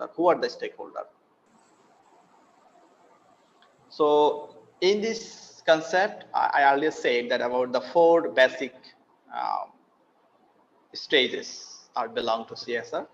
stakeholder. Who are the stakeholder? So in this concept, I earlier said that about the 4 basic stages are belong to CSR.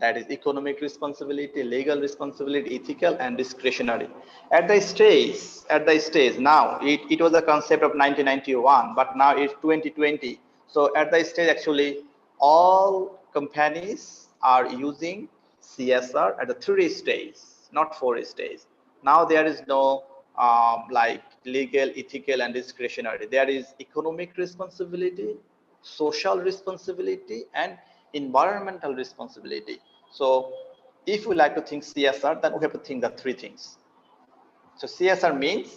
That is economic responsibility, legal responsibility, ethical, and discretionary. At the stage now, it was a concept of 1991, but now it's 2020. So at the stage, actually, all companies are using CSR at the 3 stages, not 4 stages. Now there is no like legal, ethical, and discretionary. There is economic responsibility, social responsibility, and environmental responsibility. So if we like to think CSR, then we have to think the 3 things. So CSR means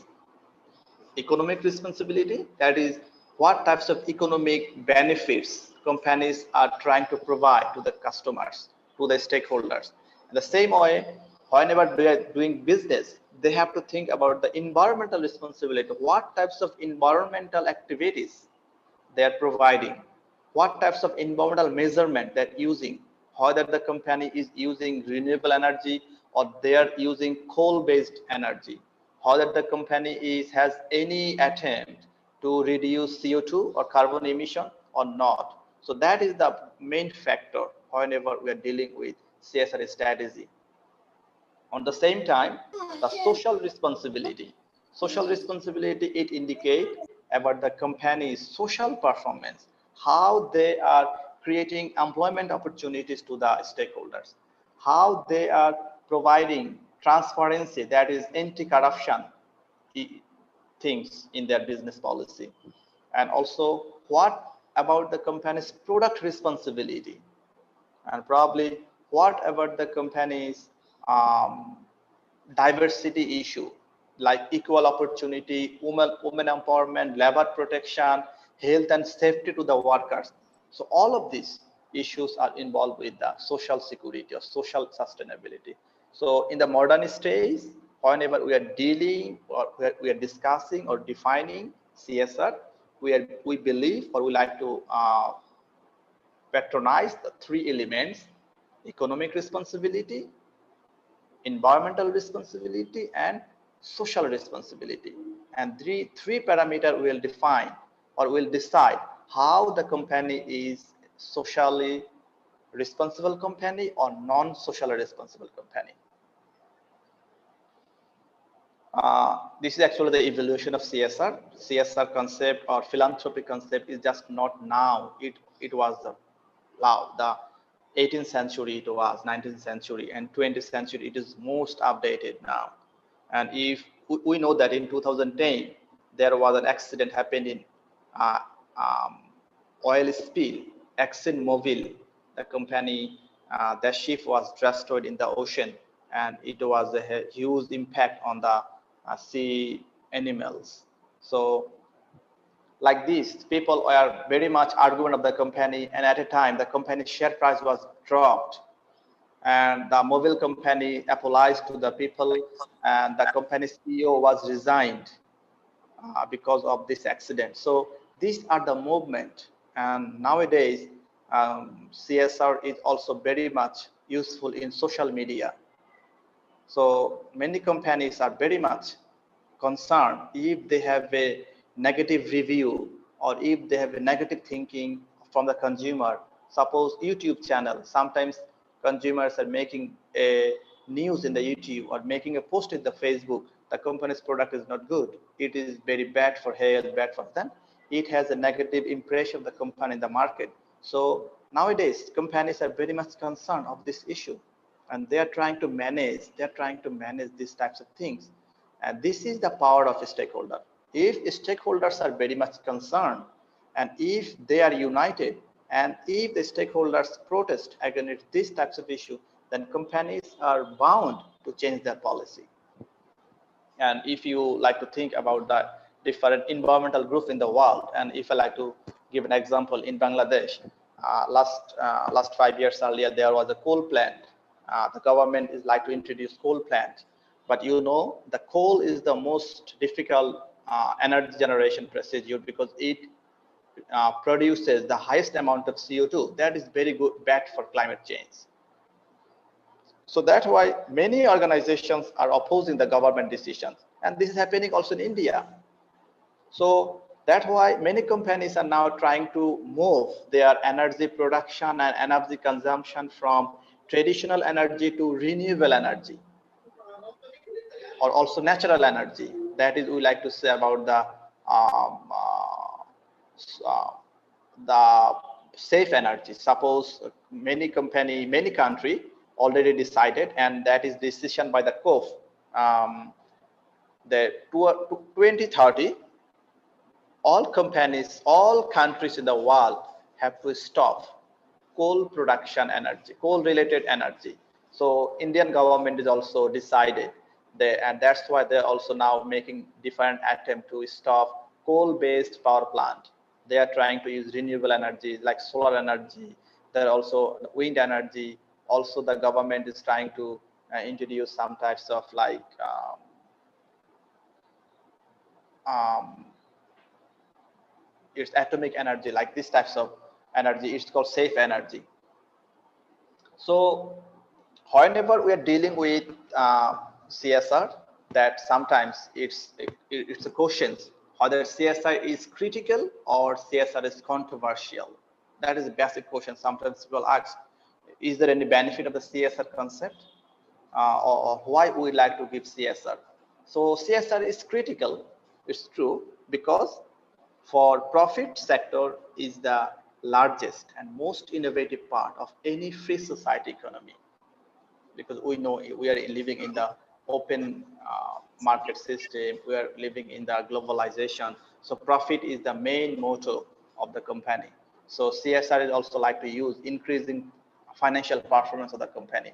economic responsibility, that is what types of economic benefits companies are trying to provide to the customers, to the stakeholders. In the same way, whenever they are doing business, they have to think about the environmental responsibility. What types of environmental activities they are providing, what types of environmental measurement they're using, whether the company is using renewable energy or they are using coal-based energy, whether the company has any attempt to reduce CO2 or carbon emission or not. So that is the main factor whenever we are dealing with CSR strategy. On the same time, the social responsibility. Social responsibility, it indicates about the company's social performance, how they are creating employment opportunities to the stakeholders, how they are providing transparency, that is anti-corruption things in their business policy, and also what about the company's product responsibility, and probably what about the company's diversity issue, like equal opportunity, women empowerment, labor protection, health and safety to the workers. So all of these issues are involved with the social security or social sustainability. So in the modern stage, whenever we are dealing or we are discussing or defining CSR, we believe or we like to patronize the 3 elements: economic responsibility, environmental responsibility, and social responsibility. And three parameters will define or will decide how the company is socially responsible company or non-socially responsible company. This is actually the evolution of CSR. CSR concept or philanthropic concept is just not now. It was the 18th century, it was 19th century, and 20th century it is most updated now. And if we know that in 2010 there was an accident happened in oil spill, ExxonMobil, the company, the ship was destroyed in the ocean, and it was a huge impact on the sea animals. So like this, people were very much arguing of the company, and at a time the company's share price was dropped, and the mobile company apologized to the people, and the company's CEO was resigned because of this accident. So these are the movement, and nowadays CSR is also very much useful in social media. So many companies are very much concerned if they have a negative review or if they have a negative thinking from the consumer. Suppose YouTube channel, sometimes consumers are making a news in the YouTube or making a post in the Facebook, the company's product is not good, it is very bad for health, bad for them, it has a negative impression of the company in the market. So nowadays companies are very much concerned of this issue, and they are trying to manage these types of things. And this is the power of a stakeholder. If stakeholders are very much concerned, and if they are united, and if the stakeholders protest against these types of issues, then companies are bound to change their policy. And if you like to think about the different environmental groups in the world, and if I like to give an example, in Bangladesh, last 5 years earlier, there was a coal plant. The government is like to introduce coal plant, but you know, the coal is the most difficult energy generation procedure because it produces the highest amount of CO2. That is very bad for climate change. So that's why many organizations are opposing the government decisions. And this is happening also in India. So that's why many companies are now trying to move their energy production and energy consumption from traditional energy to renewable energy, or also natural energy. That is, we like to say about um, uh, the safe energy. Suppose many country already decided, and that is decision by the COF, that 2030 all companies, all countries in the world have to stop coal production energy, coal related energy. So Indian government is also decided and that's why they're also now making different attempt to stop coal based power plant. They are trying to use renewable energy like solar energy. There are also wind energy. Also the government is trying to introduce some types of like um, it's atomic energy, like these types of energy. It's called safe energy. So whenever we are dealing with CSR, that sometimes it's a question whether CSR is critical or CSR is controversial. That is a basic question. Sometimes people ask, is there any benefit of the CSR concept, or why we like to give CSR? So CSR is critical. It's true, because for profit sector is the largest and most innovative part of any free society economy, because we know we are living in the open market system. We are living in the globalization. So profit is the main motto of the company. So CSR is also like to use increasing financial performance of the company.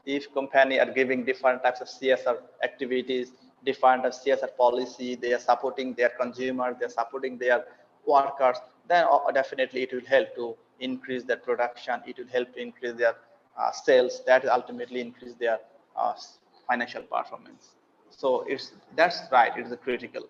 If company are giving different types of CSR activities, different CSR policy, they are supporting their consumers, they are supporting their workers, then definitely it will help to increase their production. It will help to increase their sales. That ultimately increase their financial performance. So that's right. It is critical.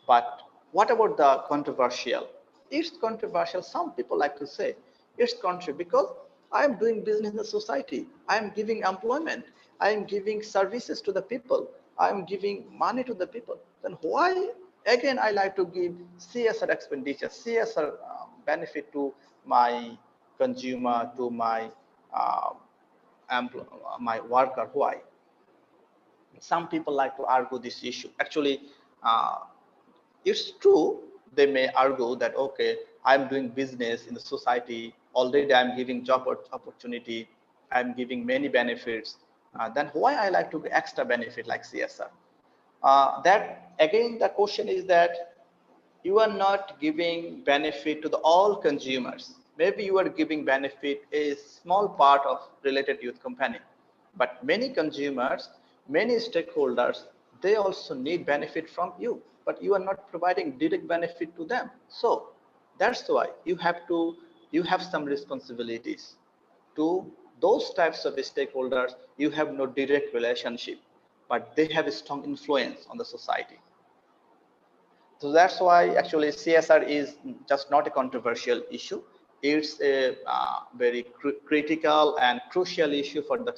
But what about the controversial? It's controversial. Some people like to say it's controversial because I am doing business in the society. I am giving employment. I am giving services to the people. I am giving money to the people. Then why again I like to give CSR expenditure, CSR benefit to my consumer, to my uh, my worker? Why? Some people like to argue this issue. Actually, uh, it's true. They may argue that, okay, I'm doing business in the society. Already I'm giving job opportunity. I'm giving many benefits. Then why I like to give extra benefit like CSR? That again, the question is that you are not giving benefit to all consumers. Maybe you are giving benefit a small part of related youth company, but many consumers, many stakeholders, they also need benefit from you, but you are not providing direct benefit to them. So that's why you have some responsibilities to those types of stakeholders. You have no direct relationship, but they have a strong influence on the society. So that's why actually CSR is just not a controversial issue. It's a very critical and crucial issue for the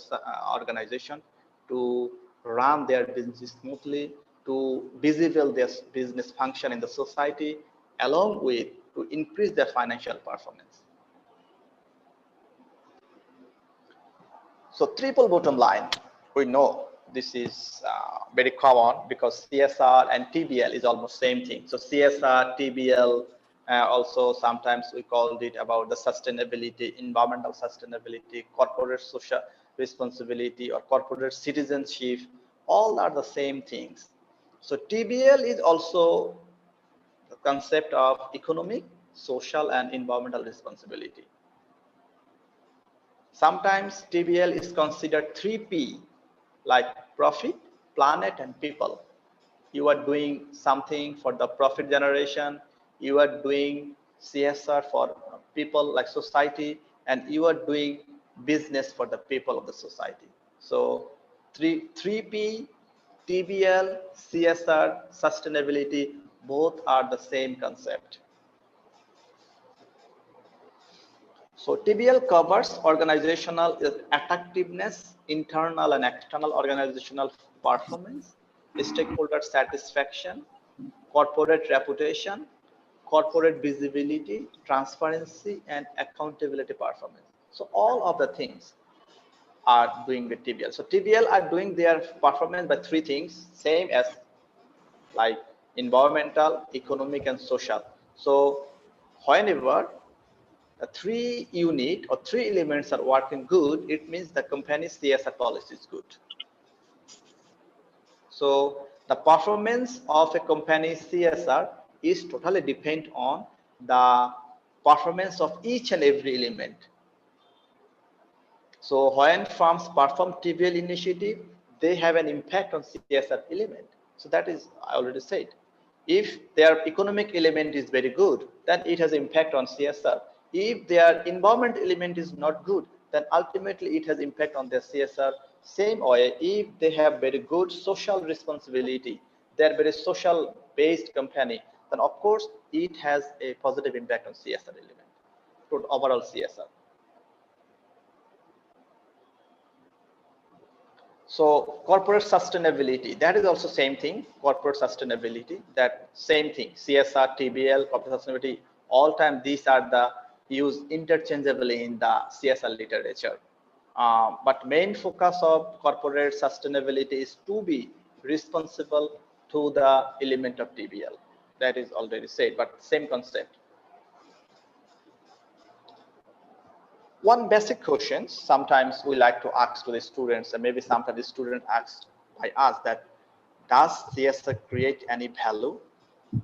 organization to run their business smoothly, to visible their business function in the society, along with to increase their financial performance. So triple bottom line, we know this is very common because CSR and TBL is almost same thing. So CSR, TBL, also sometimes we called it about the sustainability, environmental sustainability, corporate social responsibility, or corporate citizenship. All are the same things. So TBL is also the concept of economic, social, and environmental responsibility. Sometimes TBL is considered 3P, like profit, planet, and people. You are doing something for the profit generation, you are doing CSR for people like society, and you are doing business for the people of the society. So 3P, TBL, CSR, sustainability, both are the same concept. So TBL covers organizational attractiveness, internal and external organizational performance, stakeholder satisfaction, corporate reputation, corporate visibility, transparency, and accountability performance. So all of the things are doing with TBL. So TBL are doing their performance by three things, same as like environmental, economic, and social. So whenever three unit or three elements are working good, it means the company's CSR policy is good. So the performance of a company's CSR is totally depend on the performance of each and every element. So when firms perform TBL initiative, they have an impact on CSR element. So that is, I already said. If their economic element is very good, then it has impact on CSR. If their environment element is not good, then ultimately it has impact on their CSR. Same way, if they have very good social responsibility, they are very social based company, then of course it has a positive impact on CSR element, to overall CSR. So corporate sustainability, that is also same thing. Corporate sustainability, that same thing. CSR, TBL, corporate sustainability, all time these are the used interchangeably in the CSR literature. But main focus of corporate sustainability is to be responsible to the element of TBL. That is already said, but same concept. One basic question sometimes we like to ask to the students, and maybe sometimes the student asks by us, that does CSR create any value?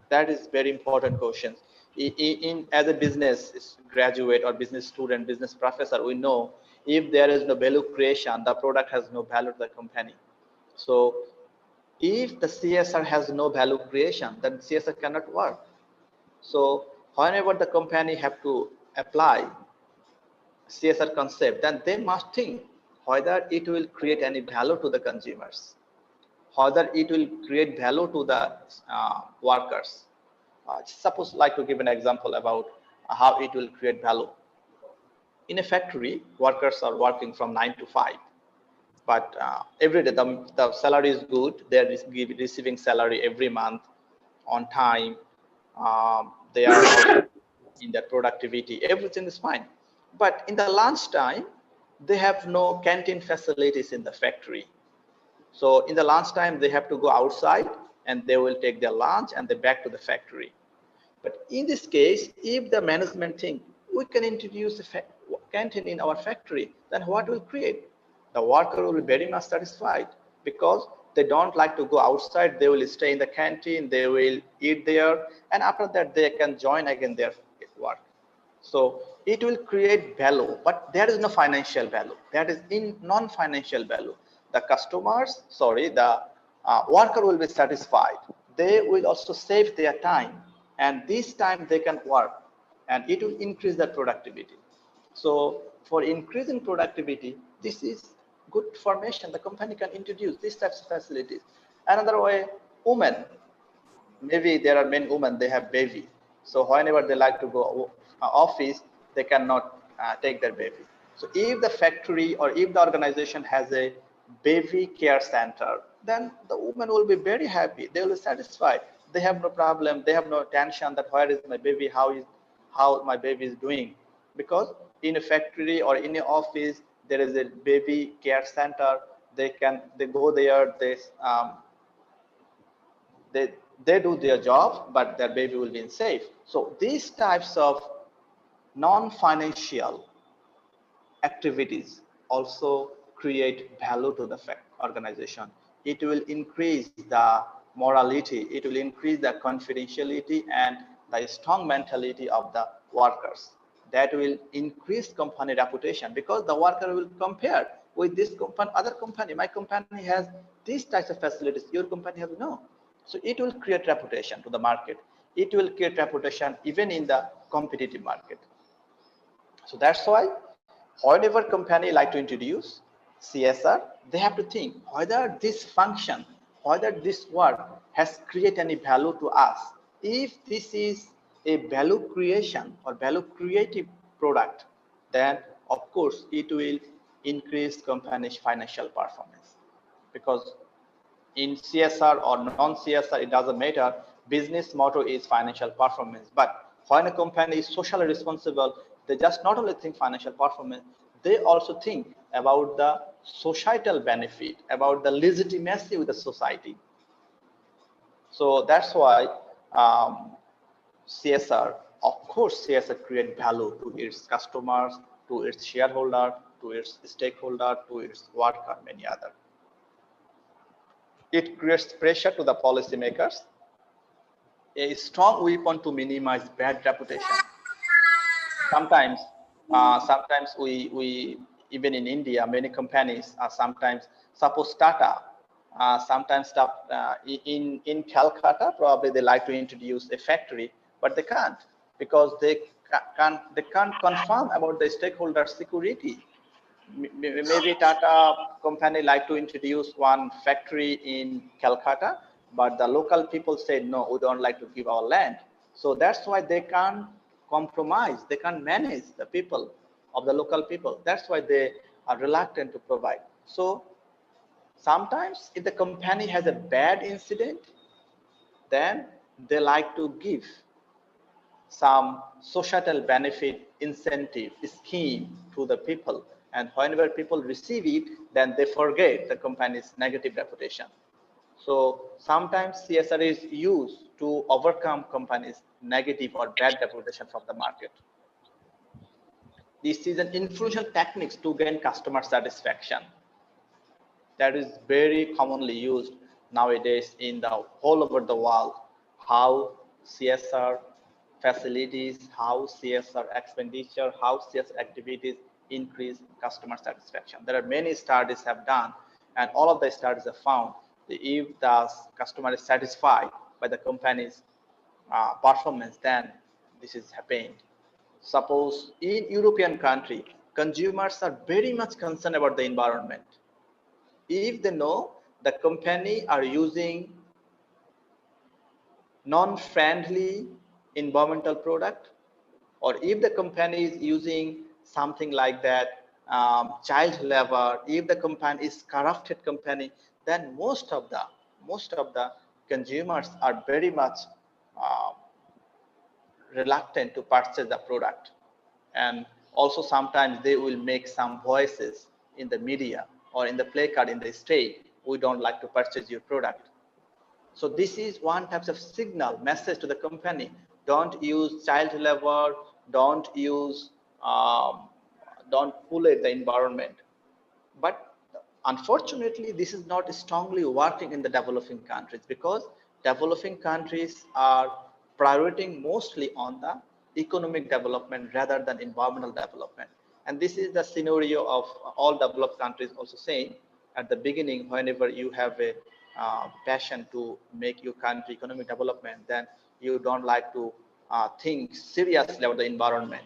That is very important question. As a business graduate or business student, business professor, we know if there is no value creation, the product has no value to the company. So if the CSR has no value creation, then CSR cannot work. So whenever the company have to apply CSR concept, then they must think whether it will create any value to the consumers, whether it will create value to the workers. Suppose, like to give an example about how it will create value. In a factory, workers are working from 9 to 5, but every day the salary is good. They are receiving salary every month on time. They are also in their productivity. Everything is fine. But in the lunch time, they have no canteen facilities in the factory. So in the lunch time, they have to go outside and they will take their lunch and they back to the factory. But in this case, if the management think we can introduce a canteen in our factory, then what will create? The worker will be very much satisfied because they don't like to go outside. They will stay in the canteen, they will eat there, and after that they can join again their work. So it will create value, but there is no financial value. That is in non-financial value. The customers, sorry, the worker will be satisfied. They will also save their time, and this time they can work, and it will increase their productivity. So for increasing productivity, this is good formation. The company can introduce these types of facilities. Another way, women, maybe there are many women, they have baby. So whenever they like to go office, they cannot take their baby. So if the factory or if the organization has a baby care center, then the woman will be very happy. They will be satisfied. They have no problem. They have no tension that where is my baby, how my baby is doing. Because in a factory or in an office, there is a baby care center. They go there. They do their job, but their baby will be safe. So these types of non-financial activities also create value to the organization. It will increase the morality, it will increase the confidentiality and the strong mentality of the workers. That will increase company reputation because the worker will compare with this company, other company. My company has these types of facilities, your company has no. So it will create reputation to the market. It will create reputation even in the competitive market. So that's why whatever company like to introduce CSR, they have to think whether this function, whether this work has created any value to us. If this is a value creation or value creative product, then of course it will increase company's financial performance. Because in CSR or non-CSR, it doesn't matter. Business motto is financial performance. But when a company is socially responsible, they just not only think financial performance, they also think about the societal benefit, about the legitimacy with the society. So that's why CSR, of course, CSR create value to its customers, to its shareholder, to its stakeholder, to its worker, many other. It creates pressure to the policymakers, a strong weapon to minimize bad reputation. Sometimes we even in India, many companies are sometimes, suppose Tata, sometimes in Calcutta, probably they like to introduce a factory, but they can't, because they can't confirm about the stakeholder security. Maybe Tata company like to introduce one factory in Calcutta, but the local people said, no, we don't like to give our land. So that's why they can't compromise, they can't manage the people of the local people. That's why they are reluctant to provide. So sometimes if the company has a bad incident, then they like to give some societal benefit incentive scheme to the people, and whenever people receive it, then they forget the company's negative reputation. So sometimes CSR is used to overcome companies' negative or bad reputation from the market. This is an influential technique to gain customer satisfaction that is very commonly used nowadays in the whole over the world. How CSR facilities, how CSR expenditure, how CSR activities increase customer satisfaction. There are many studies have done, and all of the studies have found that if the customer is satisfied by the company's performance, then this is happening. Suppose in European country, consumers are very much concerned about the environment. If they know the company are using non-friendly environmental product, or if the company is using something like that, child labor, if the company is corrupted company, then most of the consumers are very much uh, reluctant to purchase the product. And also sometimes they will make some voices in the media or in the placard in the state, we don't like to purchase your product. So this is one type of signal message to the company: don't use child labor, don't use don't pollute the environment. But unfortunately, this is not strongly working in the developing countries, because developing countries are prioritizing mostly on the economic development rather than environmental development. And this is the scenario of all developed countries also saying at the beginning, whenever you have a passion to make your country economic development, then you don't like to think seriously about the environment.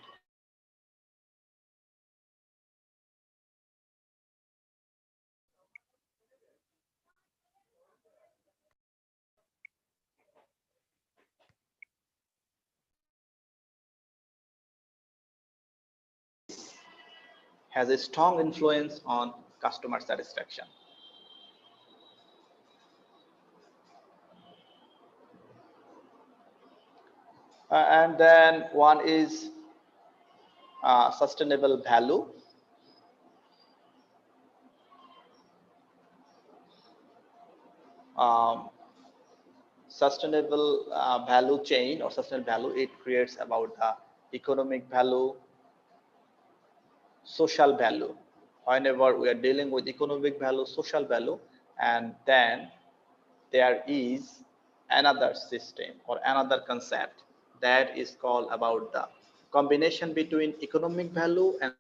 Has a strong influence on customer satisfaction. And then one is sustainable value. Um, Sustainable value chain or sustainable value, it creates about the economic value, social value. Whenever we are dealing with economic value, social value, and then there is another system or another concept that is called about the combination between economic value and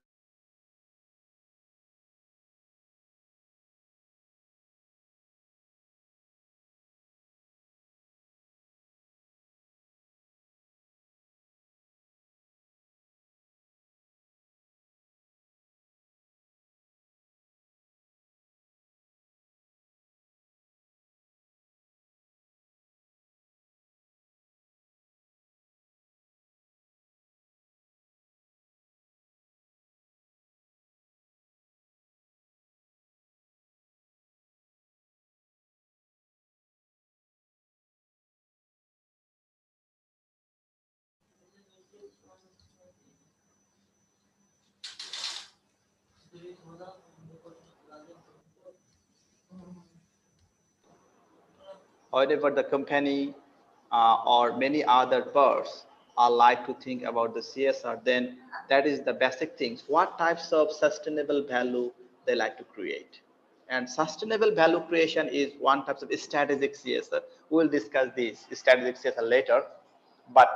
However, the company or many other parts are like to think about the CSR, then that is the basic things. What types of sustainable value they like to create? And sustainable value creation is one type of strategic CSR. We will discuss this strategic CSR later. But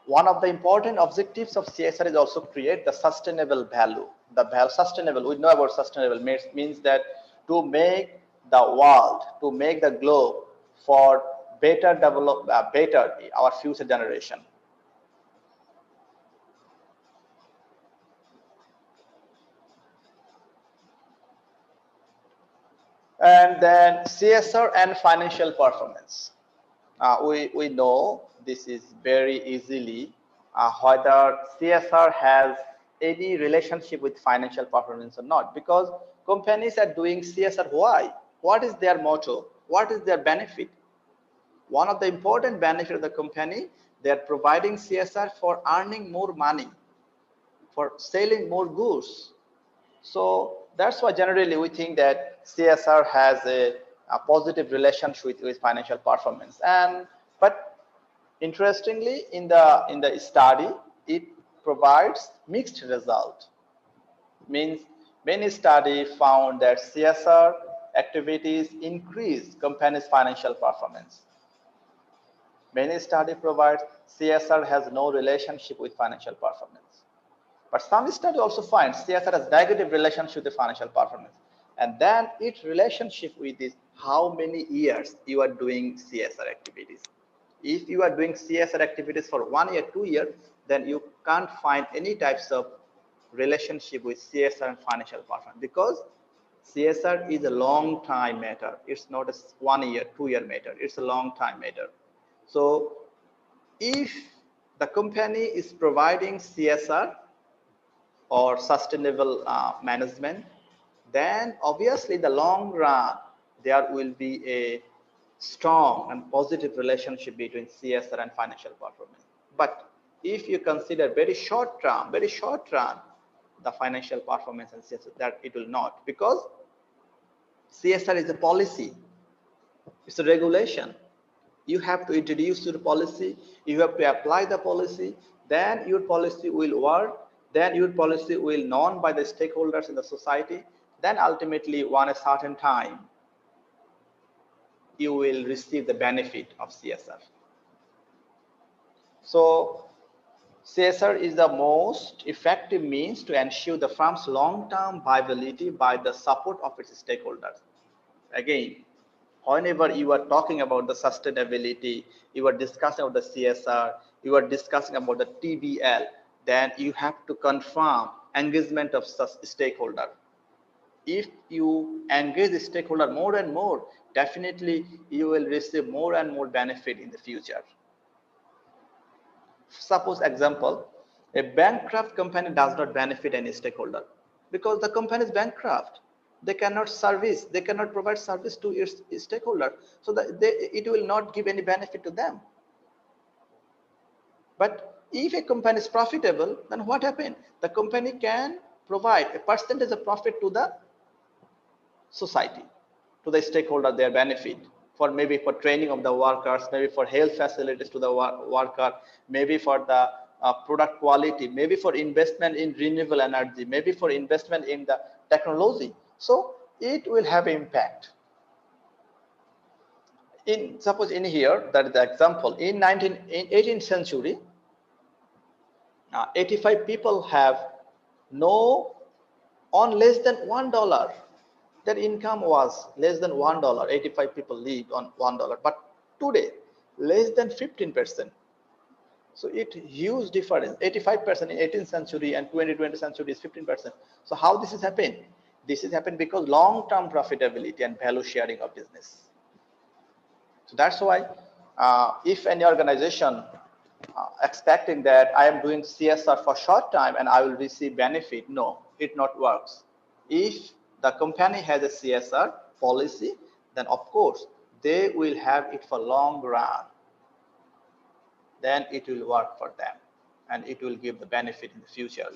one of the important objectives of CSR is also create the sustainable value. The value sustainable, we know about sustainable means that to make the world, to make the globe for better develop, better our future generation. And then CSR and financial performance. We know this is very easily whether CSR has any relationship with financial performance or not, because companies are doing CSR. Why? What is their motto? What is their benefit? One of the important benefits of the company, they are providing CSR for earning more money, for selling more goods. So that's why generally we think that CSR has a positive relationship with financial performance. And but interestingly, in the study, it provides mixed result. Means many studies found that CSR activities increase companies' financial performance. Many studies provide CSR has no relationship with financial performance. But some study also finds CSR has negative relationship with financial performance. And then its relationship with is how many years you are doing CSR activities. If you are doing CSR activities for 1 year, 2 years, then you can't find any types of relationship with CSR and financial performance, because CSR is a long time matter. It's not a 1 year, 2 year matter. It's a long time matter. So if the company is providing CSR or sustainable management, then obviously in the long run there will be a strong and positive relationship between CSR and financial performance. But if you consider very short run, the financial performance and CSR, that it will not, because CSR is a policy, it's a regulation. You have to introduce your policy, you have to apply the policy, then your policy will work, then your policy will known by the stakeholders in the society, then ultimately one a certain time you will receive the benefit of CSR. So CSR is the most effective means to ensure the firm's long-term viability by the support of its stakeholders. Again, whenever you are talking about the sustainability, you are discussing about the CSR, you are discussing about the TBL, then you have to confirm engagement of such stakeholder. If you engage the stakeholder more and more, definitely you will receive more and more benefit in the future. Suppose example, a bankrupt company does not benefit any stakeholder because the company is bankrupt. They cannot provide service to its stakeholder, so that it will not give any benefit to them. But if a company is profitable, then what happens? The company can provide a percentage of profit to the society, to the stakeholder, their benefit, for maybe for training of the workers, maybe for health facilities to the worker, maybe for the product quality, maybe for investment in renewable energy, maybe for investment in the technology. So it will have impact. Suppose in here, that is the example, in 18th century, 85 people have on less than $1. Their income was less than $1. 85 people lived on $1. But today, less than 15%. So it huge difference. 85% in 18th century and 20th century is 15%. So how this is happened? This is happened because long-term profitability and value sharing of business. So that's why if any organization expecting that I am doing CSR for short time and I will receive benefit, no, it not works. If the company has a CSR policy, then of course they will have it for long run. Then it will work for them and it will give the benefit in the future.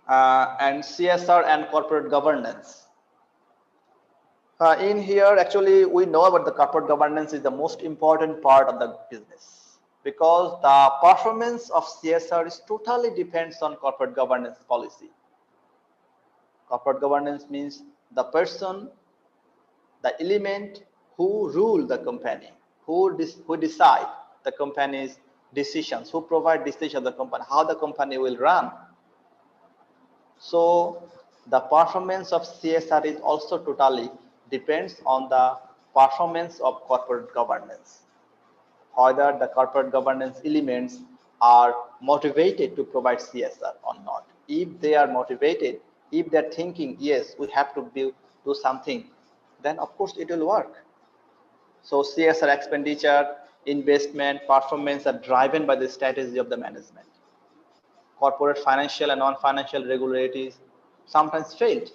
And CSR and corporate governance. In here, actually, we know about the corporate governance is the most important part of the business because the performance of CSR is totally depends on corporate governance policy. Corporate governance means the person, the element who rule the company, who decide the company's decisions, who provide decision of the company, how the company will run. So the performance of CSR is also totally depends on the performance of corporate governance. Whether the corporate governance elements are motivated to provide CSR or not. If they are motivated, if they're thinking, yes, we have to do something, then of course it will work. So CSR expenditure, investment, performance are driven by the strategy of the management. Corporate financial and non-financial regularities sometimes failed.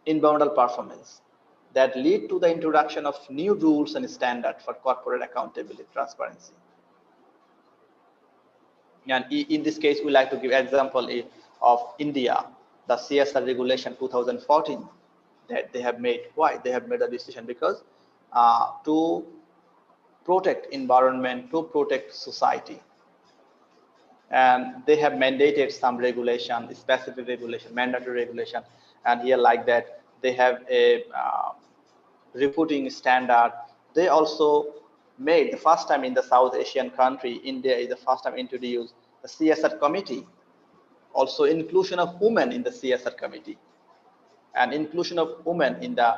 Environmental performance that lead to the introduction of new rules and standards for corporate accountability, transparency. And in this case, we like to give example of India, the CSR regulation 2014 that they have made. Why? They have made a decision because to protect environment, to protect society. And they have mandated some regulation, specific regulation, mandatory regulation. And here like that, they have a reporting standard. They also made the first time in the South Asian country, India is the first time introduced the CSR committee, also inclusion of women in the CSR committee and inclusion of women in the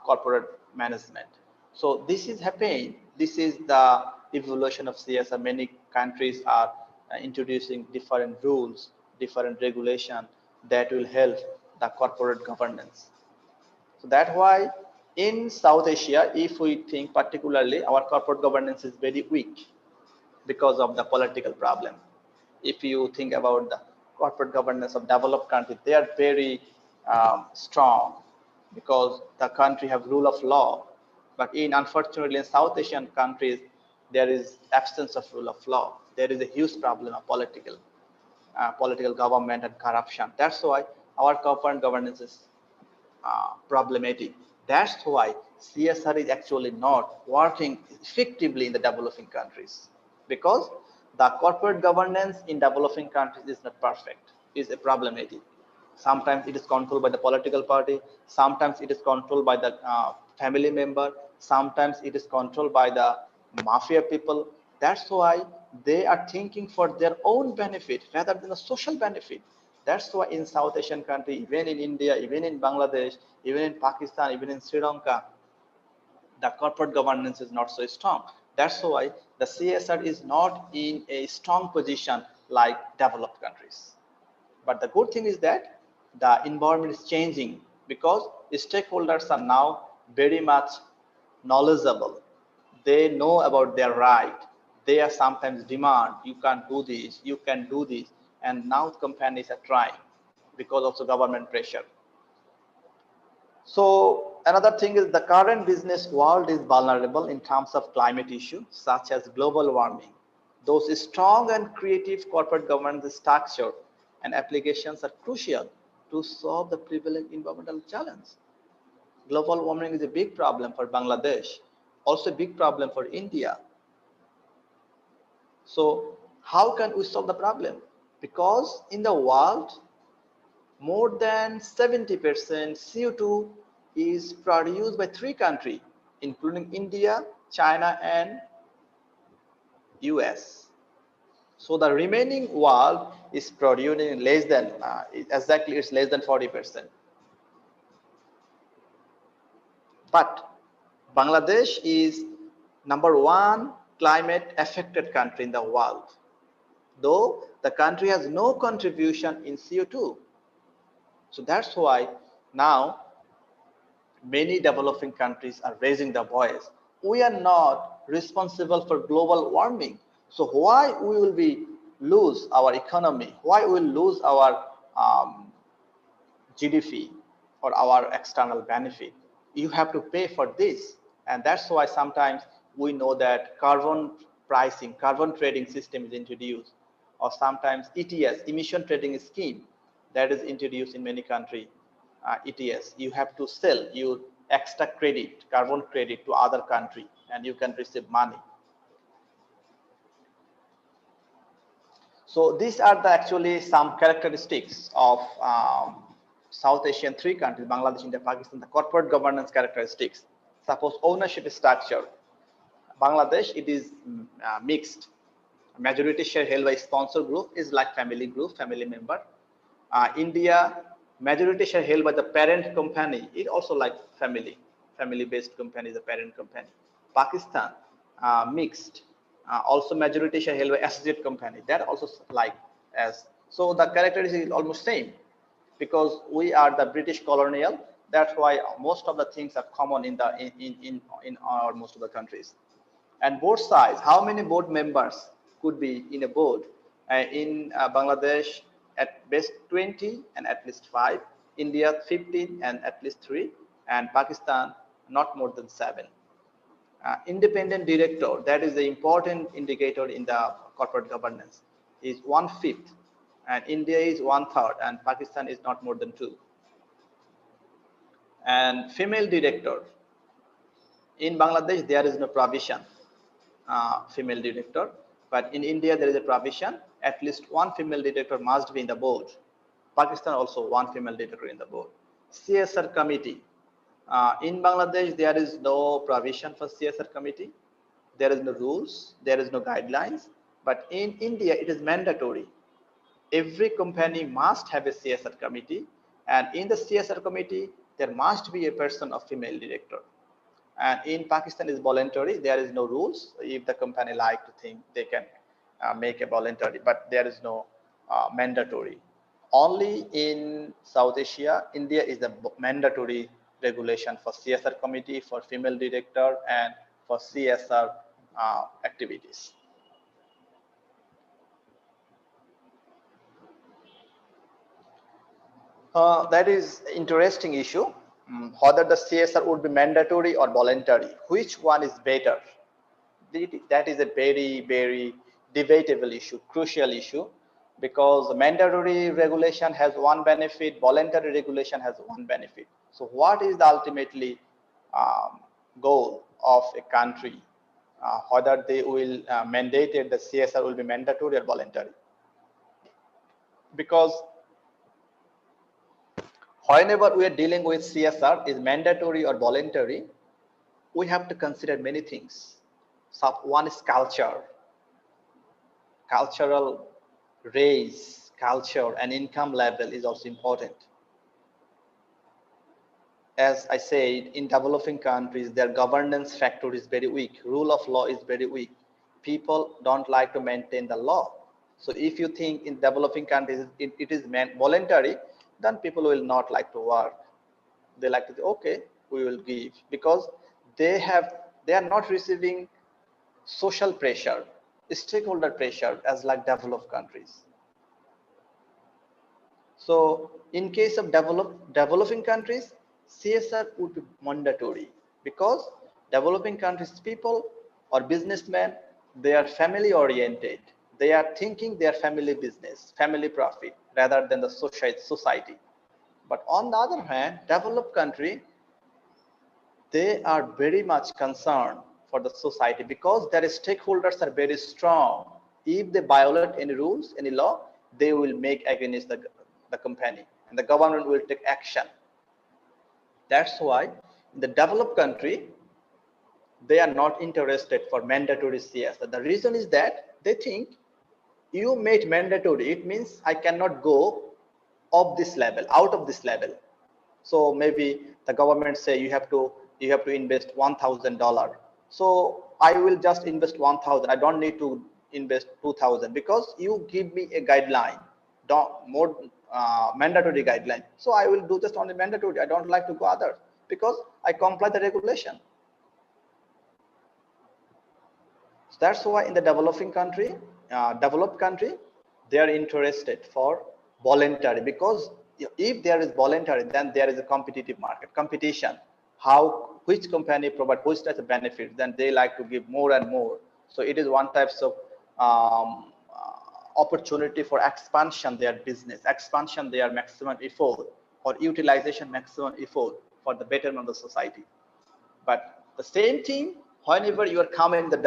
corporate management. So this is happening. This is the evolution of CSR. Many countries are introducing different rules, different regulation that will help the corporate governance. So that's why in South Asia, if we think particularly, our corporate governance is very weak because of the political problem. If you think about the corporate governance of developed countries, they are very strong because the country have rule of law. But unfortunately in South Asian countries, there is absence of rule of law. There is a huge problem of political government and corruption. That's why our corporate governance is problematic. That's why CSR is actually not working effectively in the developing countries because the corporate governance in developing countries is not perfect, is a problematic. Sometimes it is controlled by the political party, sometimes it is controlled by the family member, sometimes it is controlled by the mafia people. That's why they are thinking for their own benefit rather than a social benefit. That's why in South Asian country, even in India, even in Bangladesh, even in Pakistan, even in Sri Lanka, the corporate governance is not so strong. That's why the CSR is not in a strong position like developed countries. But the good thing is that the environment is changing because stakeholders are now very much knowledgeable. They know about their right. They are sometimes demand, you can't do this, you can do this. And now companies are trying because of the government pressure. So another thing is the current business world is vulnerable in terms of climate issues such as global warming. Those strong and creative corporate governance structure and applications are crucial to solve the prevalent environmental challenge. Global warming is a big problem for Bangladesh, also a big problem for India. So how can we solve the problem? Because in the world, more than 70% CO2 is produced by 3 countries, including India, China, and US. So the remaining world is producing less than, exactly it's less than 40%. But Bangladesh is #1 climate affected country in the world, though the country has no contribution in CO2. So that's why now many developing countries are raising their voice. We are not responsible for global warming. So why we will be lose our economy? Why we will lose our GDP or our external benefit? You have to pay for this. And that's why sometimes we know that carbon pricing, carbon trading system is introduced. or sometimes ETS, emission trading scheme, that is introduced in many countries. ETS, you have to sell your extra credit, carbon credit, to other country, and you can receive money. So these are the actually some characteristics of South Asian three countries, Bangladesh, India, Pakistan, the corporate governance characteristics. Suppose ownership structure. Bangladesh, it is mixed. Majority share held by sponsor group is like family group, family member. India, majority share held by the parent company, it also like family-based company is the parent company. Pakistan, mixed. Also majority share held by associate company, that also like as. So the characteristic is almost same, because we are the British colonial. That's why most of the things are common in the in our most of the countries. And board size, how many board members could be in a board? In Bangladesh, at best 20 and at least 5. India, 15 and at least 3. And Pakistan, not more than 7. Independent director, that is the important indicator in the corporate governance, is 1/5. And India is 1/3, and Pakistan is not more than 2. And female director, in Bangladesh, there is no provision. Female director, but in India there is a provision, at least one female director must be in the board. Pakistan also one female director in the board. CSR committee, in Bangladesh there is no provision for CSR committee, there is no rules, there is no guidelines, but in India it is mandatory. Every company must have a CSR committee, and in the CSR committee there must be a person of female director. And in Pakistan is voluntary, there is no rules. If the company like to think, they can make a voluntary, but there is no mandatory. Only in South Asia, India is the mandatory regulation for CSR committee, for female director, and for CSR activities. That is interesting issue. Whether the CSR would be mandatory or voluntary, which one is better? That is a very, very debatable issue, crucial issue, because mandatory regulation has one benefit, voluntary regulation has one benefit. So what is the ultimately goal of a country, whether they will mandate the CSR will be mandatory or voluntary? Because whenever we are dealing with CSR, is mandatory or voluntary, we have to consider many things. So one is culture, cultural race, culture, and income level is also important. As I said, in developing countries, their governance factor is very weak. Rule of law is very weak. People don't like to maintain the law. So if you think in developing countries it is voluntary, then people will not like to work. They like to say, okay, we will give, because they are not receiving social pressure, stakeholder pressure as like developed countries. So in case of developing countries, CSR would be mandatory, because developing countries people or businessmen, they are family oriented. They are thinking their family business, family profit, rather than the society. But on the other hand, developed country, they are very much concerned for the society, because their stakeholders are very strong. If they violate any rules, any law, they will make against the company, and the government will take action. That's why in the developed country, they are not interested for mandatory CSR. The reason is that they think, you made mandatory, it means I cannot go of this level, out of this level. So maybe the government say you have to invest $1,000. So I will just invest 1,000. I don't need to invest 2,000, because you give me a guideline, more mandatory guideline. So I will do just only mandatory. I don't like to go other, because I comply the regulation. So that's why in the developed country, they are interested for voluntary, because if there is voluntary, then there is a competitive market, competition. Which company provide which type of benefit, then they like to give more and more. So it is one type of opportunity for expansion their business, expansion their maximum effort, or utilization maximum effort for the betterment of the society. But the same thing, whenever you are coming in the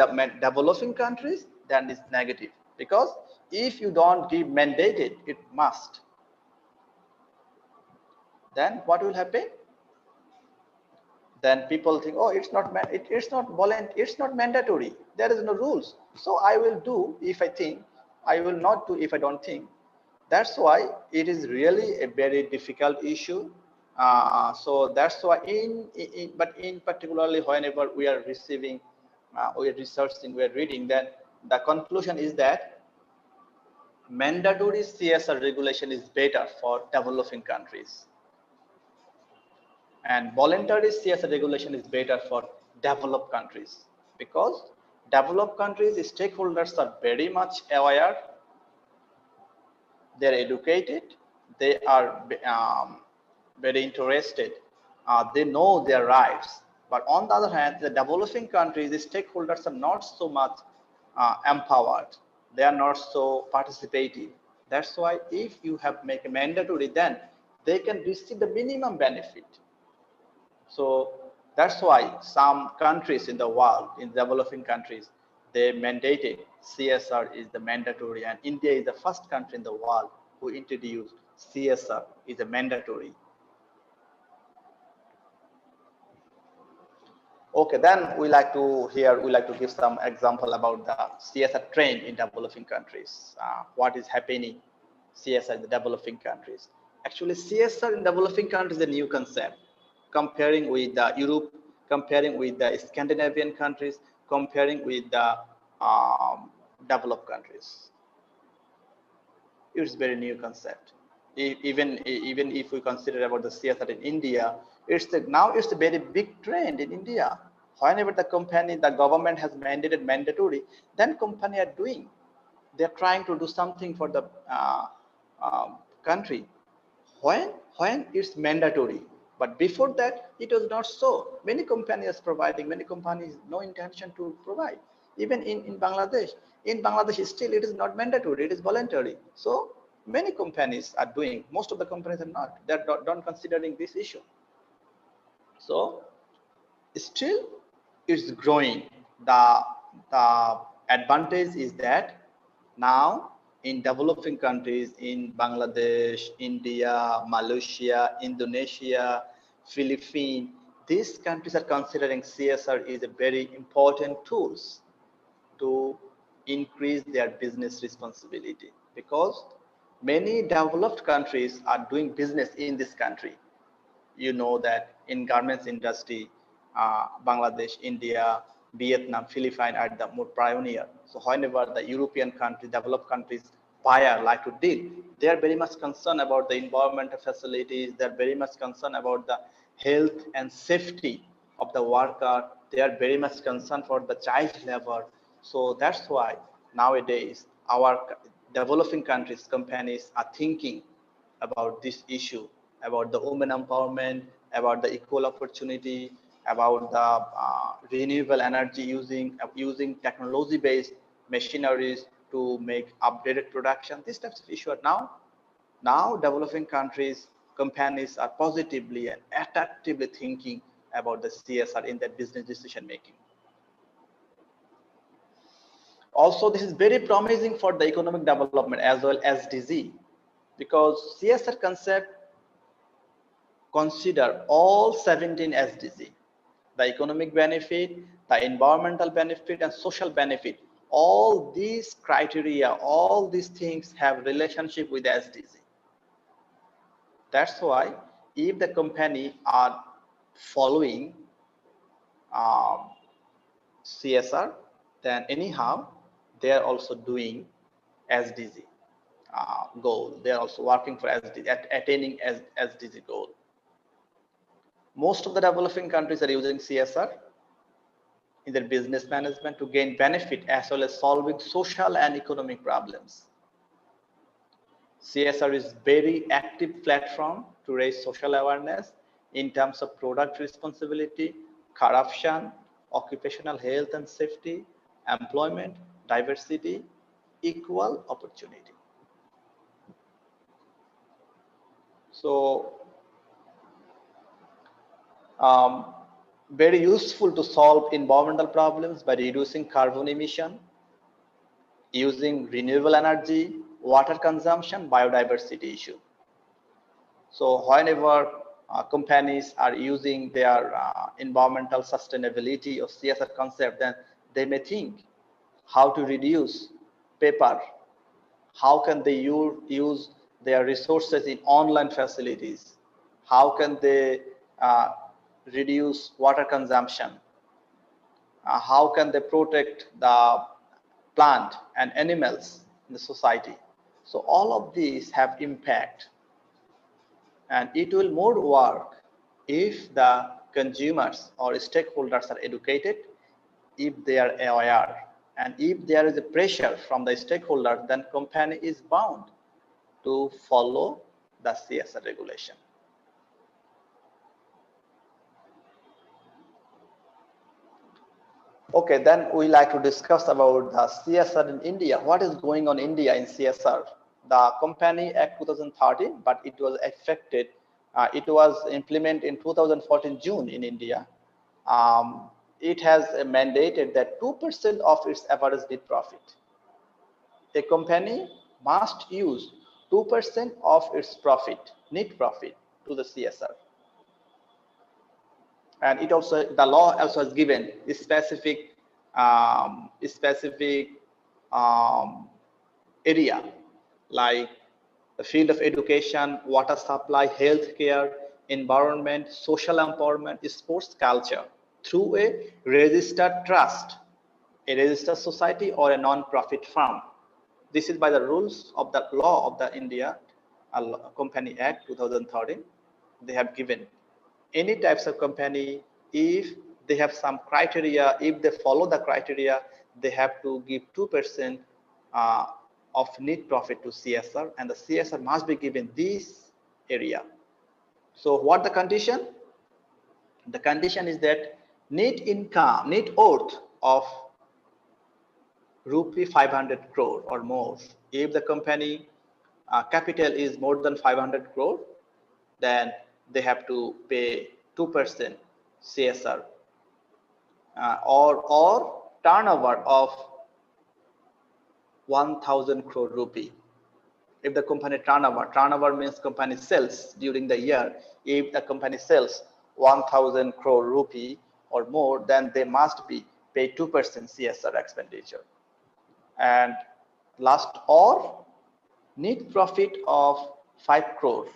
developing countries, then it's negative, because if you don't give mandated, it must, then what will happen? Then people think, oh, it's not it's not mandatory, there is no rules, so I will do if I think, I will not do if I don't think. That's why it is really a very difficult issue. So that's why but in particularly whenever we are receiving, we are researching, we are reading, then the conclusion is that mandatory CSR regulation is better for developing countries, and voluntary CSR regulation is better for developed countries, because developed countries stakeholders are very much aware, they're educated, they are very interested, they know their rights. But on the other hand, the developing countries, the stakeholders are not so much empowered, they are not so participative. That's why if you have make a mandatory, then they can receive the minimum benefit. So that's why some countries in the world, in developing countries, they mandated CSR is the mandatory, and India is the first country in the world who introduced CSR is a mandatory. Okay, then we like to give some example about the CSR trend in developing countries. What is happening CSR in the developing countries? Actually, CSR in developing countries is a new concept. Comparing with the Europe, comparing with the Scandinavian countries, comparing with the developed countries, it's very new concept. Even if we consider about the CSR in India, now it's a very big trend in India. Whenever the government has mandated mandatory, then company are doing. They're trying to do something for the country. When it's mandatory, but before that it was not so. Many companies providing, many companies no intention to provide. Even in Bangladesh, still it is not mandatory, it is voluntary. So many companies are doing, most of the companies are not, they're not considering this issue. So still it's growing. The advantage is that now in developing countries, in Bangladesh, India, Malaysia, Indonesia, Philippines, these countries are considering CSR is a very important tools to increase their business responsibility, because many developed countries are doing business in this country. You know that in garments industry, Bangladesh, India, Vietnam, Philippines are the more pioneer. So whenever the European countries, developed countries, buyer like to deal, they are very much concerned about the environmental facilities. They are very much concerned about the health and safety of the worker. They are very much concerned for the child labor. So that's why nowadays our developing countries companies are thinking about this issue, about the women empowerment, about the equal opportunity, about the renewable energy, using technology-based machineries to make updated production. These types of issues are now developing countries companies are positively and attractively thinking about the CSR in their business decision making. Also, this is very promising for the economic development as well as SDG, because CSR concept consider all 17 SDG, the economic benefit, the environmental benefit, and social benefit. All these criteria, all these things have relationship with the SDG. That's why if the company are following CSR, then anyhow they are also doing SDG goal. They are also working for SDG, attaining SDG goal. Most of the developing countries are using CSR in their business management to gain benefit as well as solving social and economic problems. CSR is very active platform to raise social awareness in terms of product responsibility, corruption, occupational health and safety, employment, diversity. equal opportunity. So very useful to solve environmental problems by reducing carbon emission, using renewable energy, water consumption, biodiversity issue. So whenever companies are using their environmental sustainability or CSR concept, then they may think how to reduce paper, how can they use their resources in online facilities, how can they reduce water consumption, how can they protect the plant and animals in the society. So all of these have impact, and it will more work if the consumers or stakeholders are educated, if they are aware, and if there is a pressure from the stakeholder, then company is bound to follow the CSR regulation. Okay, then we like to discuss about the CSR in India. What is going on in India in CSR? The Company Act 2013, but it was affected. It was implemented in 2014 June in India. It has mandated that 2% of its average net profit. A company must use 2% of its profit, net profit, to the CSR. And it also, the law also has given specific area like the field of education, water supply, healthcare, environment, social empowerment, sports culture through a registered trust, a registered society, or a non-profit firm. This is by the rules of the law of the India Company Act 2013. They have given any types of company, if they have some criteria, if they follow the criteria, they have to give 2% of net profit to CSR, and the CSR must be given this area. So what the condition? The condition is that net income, net worth of rupee 500 crore or more. If the company capital is more than 500 crore, then they have to pay 2% CSR, or turnover of 1,000 crore rupee. If the company turnover means company sales during the year. If the company sells 1,000 crore rupee or more, then they must be paid 2% CSR expenditure. And last, or net profit of 5 crore.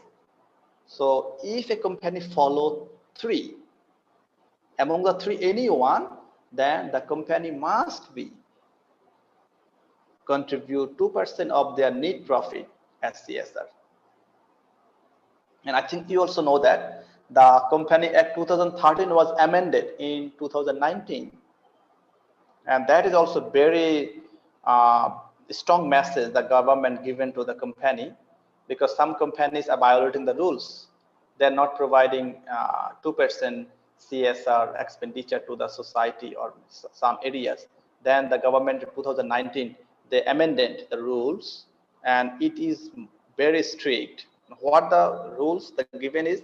So if a company follow 3, among the 3 anyone, then the company must be contribute 2% of their net profit as CSR. And I think you also know that the Company Act 2013 was amended in 2019, and that is also very strong message the government given to the company, because some companies are violating the rules. They're not providing 2% CSR expenditure to the society or some areas. Then the government in 2019, they amended the rules, and it is very strict. What the rules that given is,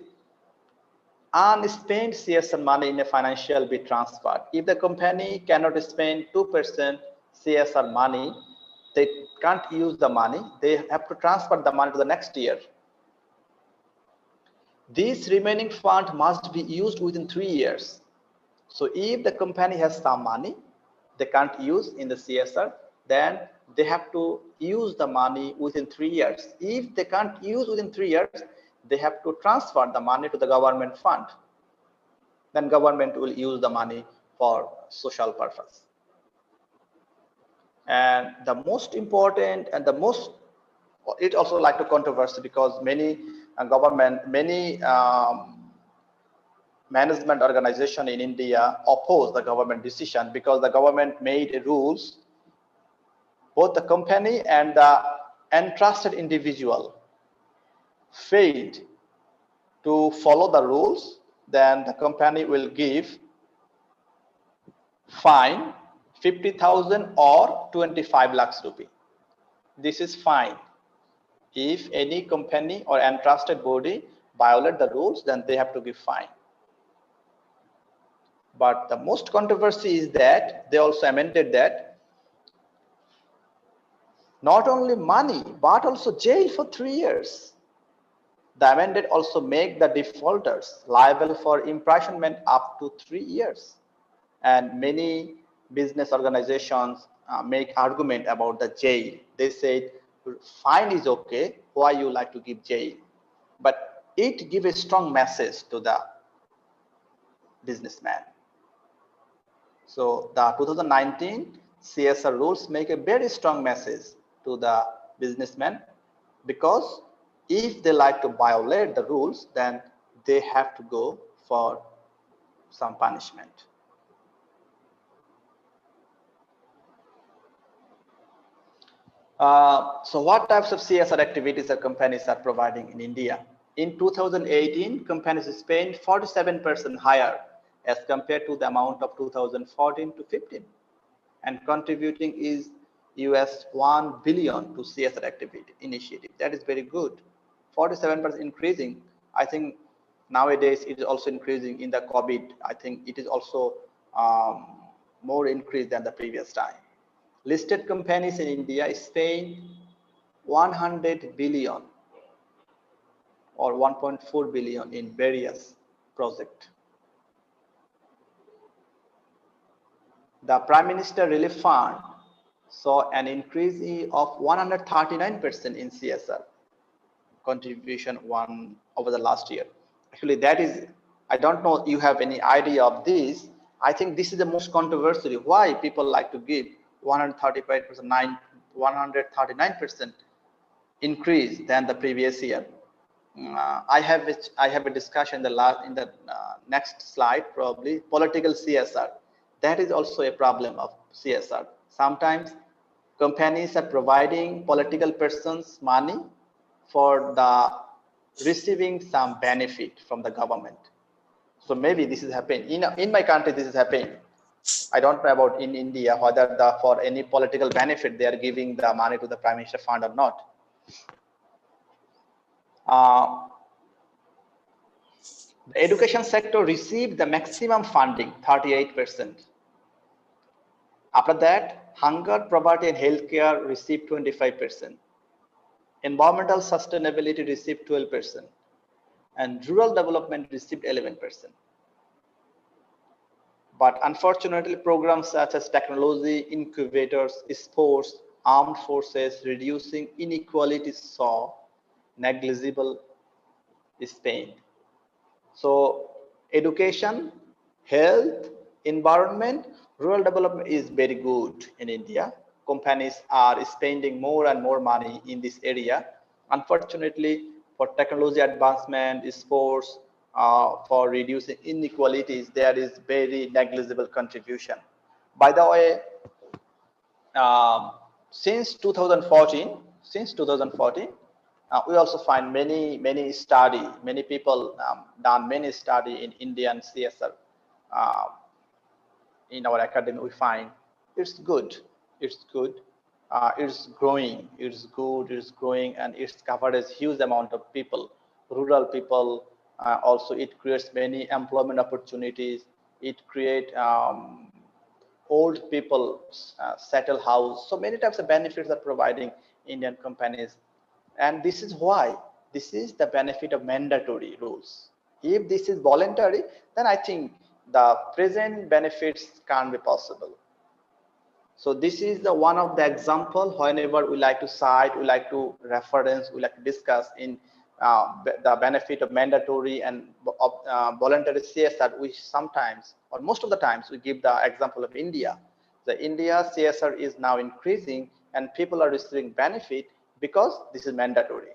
unspent CSR money in a financial be transferred. If the company cannot spend 2% CSR money, they can't use the money. They have to transfer the money to the next year. This remaining fund must be used within 3 years. So if the company has some money they can't use in the CSR, then they have to use the money within 3 years. If they can't use within 3 years, they have to transfer the money to the government fund. Then government will use the money for social purpose. And the most important and the most, it also like to controversy, because many management organization in India oppose the government decision, because the government made rules, both the company and the entrusted individual failed to follow the rules, then the company will give fine 50,000 or 25 lakhs rupee. this is fine. If any company or entrusted body violate the rules, then they have to give fine. But the most controversy is that they also amended that not only money, but also jail for 3 years. The amended also make the defaulters liable for imprisonment up to 3 years. And many business organizations make argument about the jail. They said fine is okay, why you like to give jail? But it gives a strong message to the businessman. So the 2019 CSR rules make a very strong message to the businessman, because if they like to violate the rules, then they have to go for some punishment. So what types of CSR activities are companies are providing in India? In 2018, companies spent 47% higher as compared to the amount of 2014 to 15, and contributing is US 1 billion to CSR activity initiative. That is very good. 47% increasing. I think nowadays it is also increasing. In the COVID, I think it is also more increased than the previous time. Listed companies in India spend 100 billion or 1.4 billion in various projects. The Prime Minister Relief Fund saw an increase of 139% in CSR contribution over the last year. Actually, that is, I don't know you have any idea of this. I think this is the most controversial. Why people like to give 139% increase than the previous year. I have a discussion in the next slide, probably political CSR. That is also a problem of CSR. Sometimes companies are providing political persons money for the receiving some benefit from the government. So maybe this is happening in my country. This is happening. I don't know about in India whether for any political benefit they are giving the money to the Prime Minister Fund or not. The education sector received the maximum funding, 38%. After that, hunger, poverty, and healthcare received 25%. Environmental sustainability received 12%. And rural development received 11%. But unfortunately, programs such as technology, incubators, sports, armed forces, reducing inequalities saw negligible spend. So education, health, environment, rural development is very good in India. Companies are spending more and more money in this area. Unfortunately, for technology advancement, sports, for reducing inequalities, there is very negligible contribution. By the way, since 2014, we also find many people done many study in Indian CSR. In our academy, we find it's good, it's growing, it's good, it's growing, and it's covered a huge amount of people, rural people. Also, it creates many employment opportunities. It creates old people settle house. So many types of benefits are providing Indian companies. And this is why this is the benefit of mandatory rules. If this is voluntary, then I think the present benefits can't be possible. So this is the one of the example. Whenever we like to cite, we like to reference, we like to discuss in the benefit of mandatory and voluntary CSR. We sometimes, or most of the times, we give the example of India. The India CSR is now increasing, and people are receiving benefit because this is mandatory.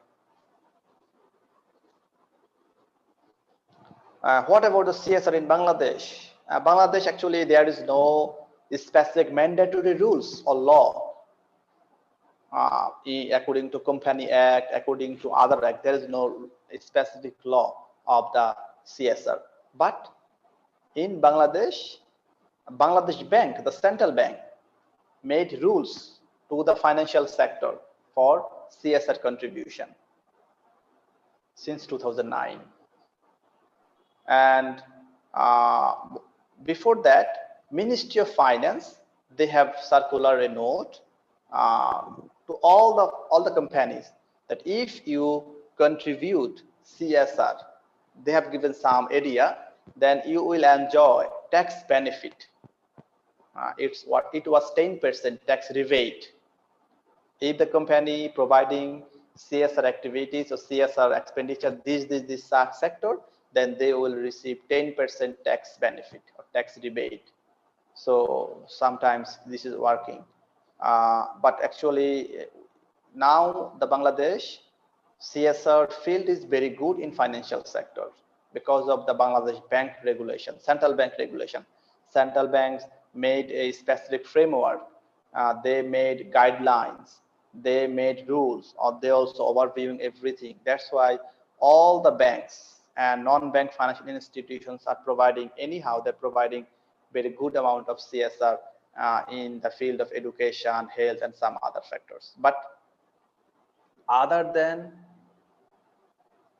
What about the CSR in Bangladesh? Bangladesh, actually, there is no specific mandatory rules or law. According to Company Act, according to other act, there is no specific law of the CSR. But in Bangladesh, Bangladesh Bank, the central bank, made rules to the financial sector. for CSR contribution since 2009. And before that, Ministry of Finance, they have circular a note to all the companies that if you contribute CSR, they have given some area, then you will enjoy tax benefit. It was 10% tax rebate if the company providing CSR activities or CSR expenditure this sector, then they will receive 10% tax benefit or tax rebate. So sometimes this is working, but actually now the Bangladesh CSR field is very good in financial sector because of the Bangladesh bank regulation, central bank regulation. Central banks made a specific framework, they made guidelines, they made rules, or they also overviewing everything. That's why all the banks and non-bank financial institutions are providing, anyhow they're providing very good amount of CSR in the field of education, health, and some other factors. But other than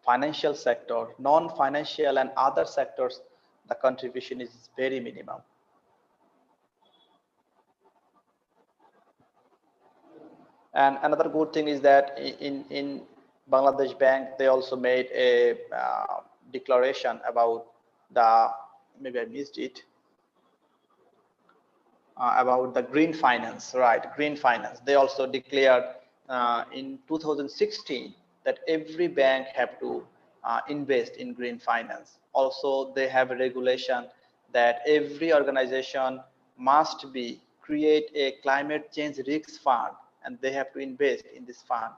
financial sector, non-financial and other sectors, the contribution is very minimum. And another good thing is that in Bangladesh Bank, they also made a declaration about the, maybe I missed it, about the green finance, right? Green finance. They also declared in 2016 that every bank have to invest in green finance. Also, they have a regulation that every organization must create a climate change risk fund, and they have to invest in this fund.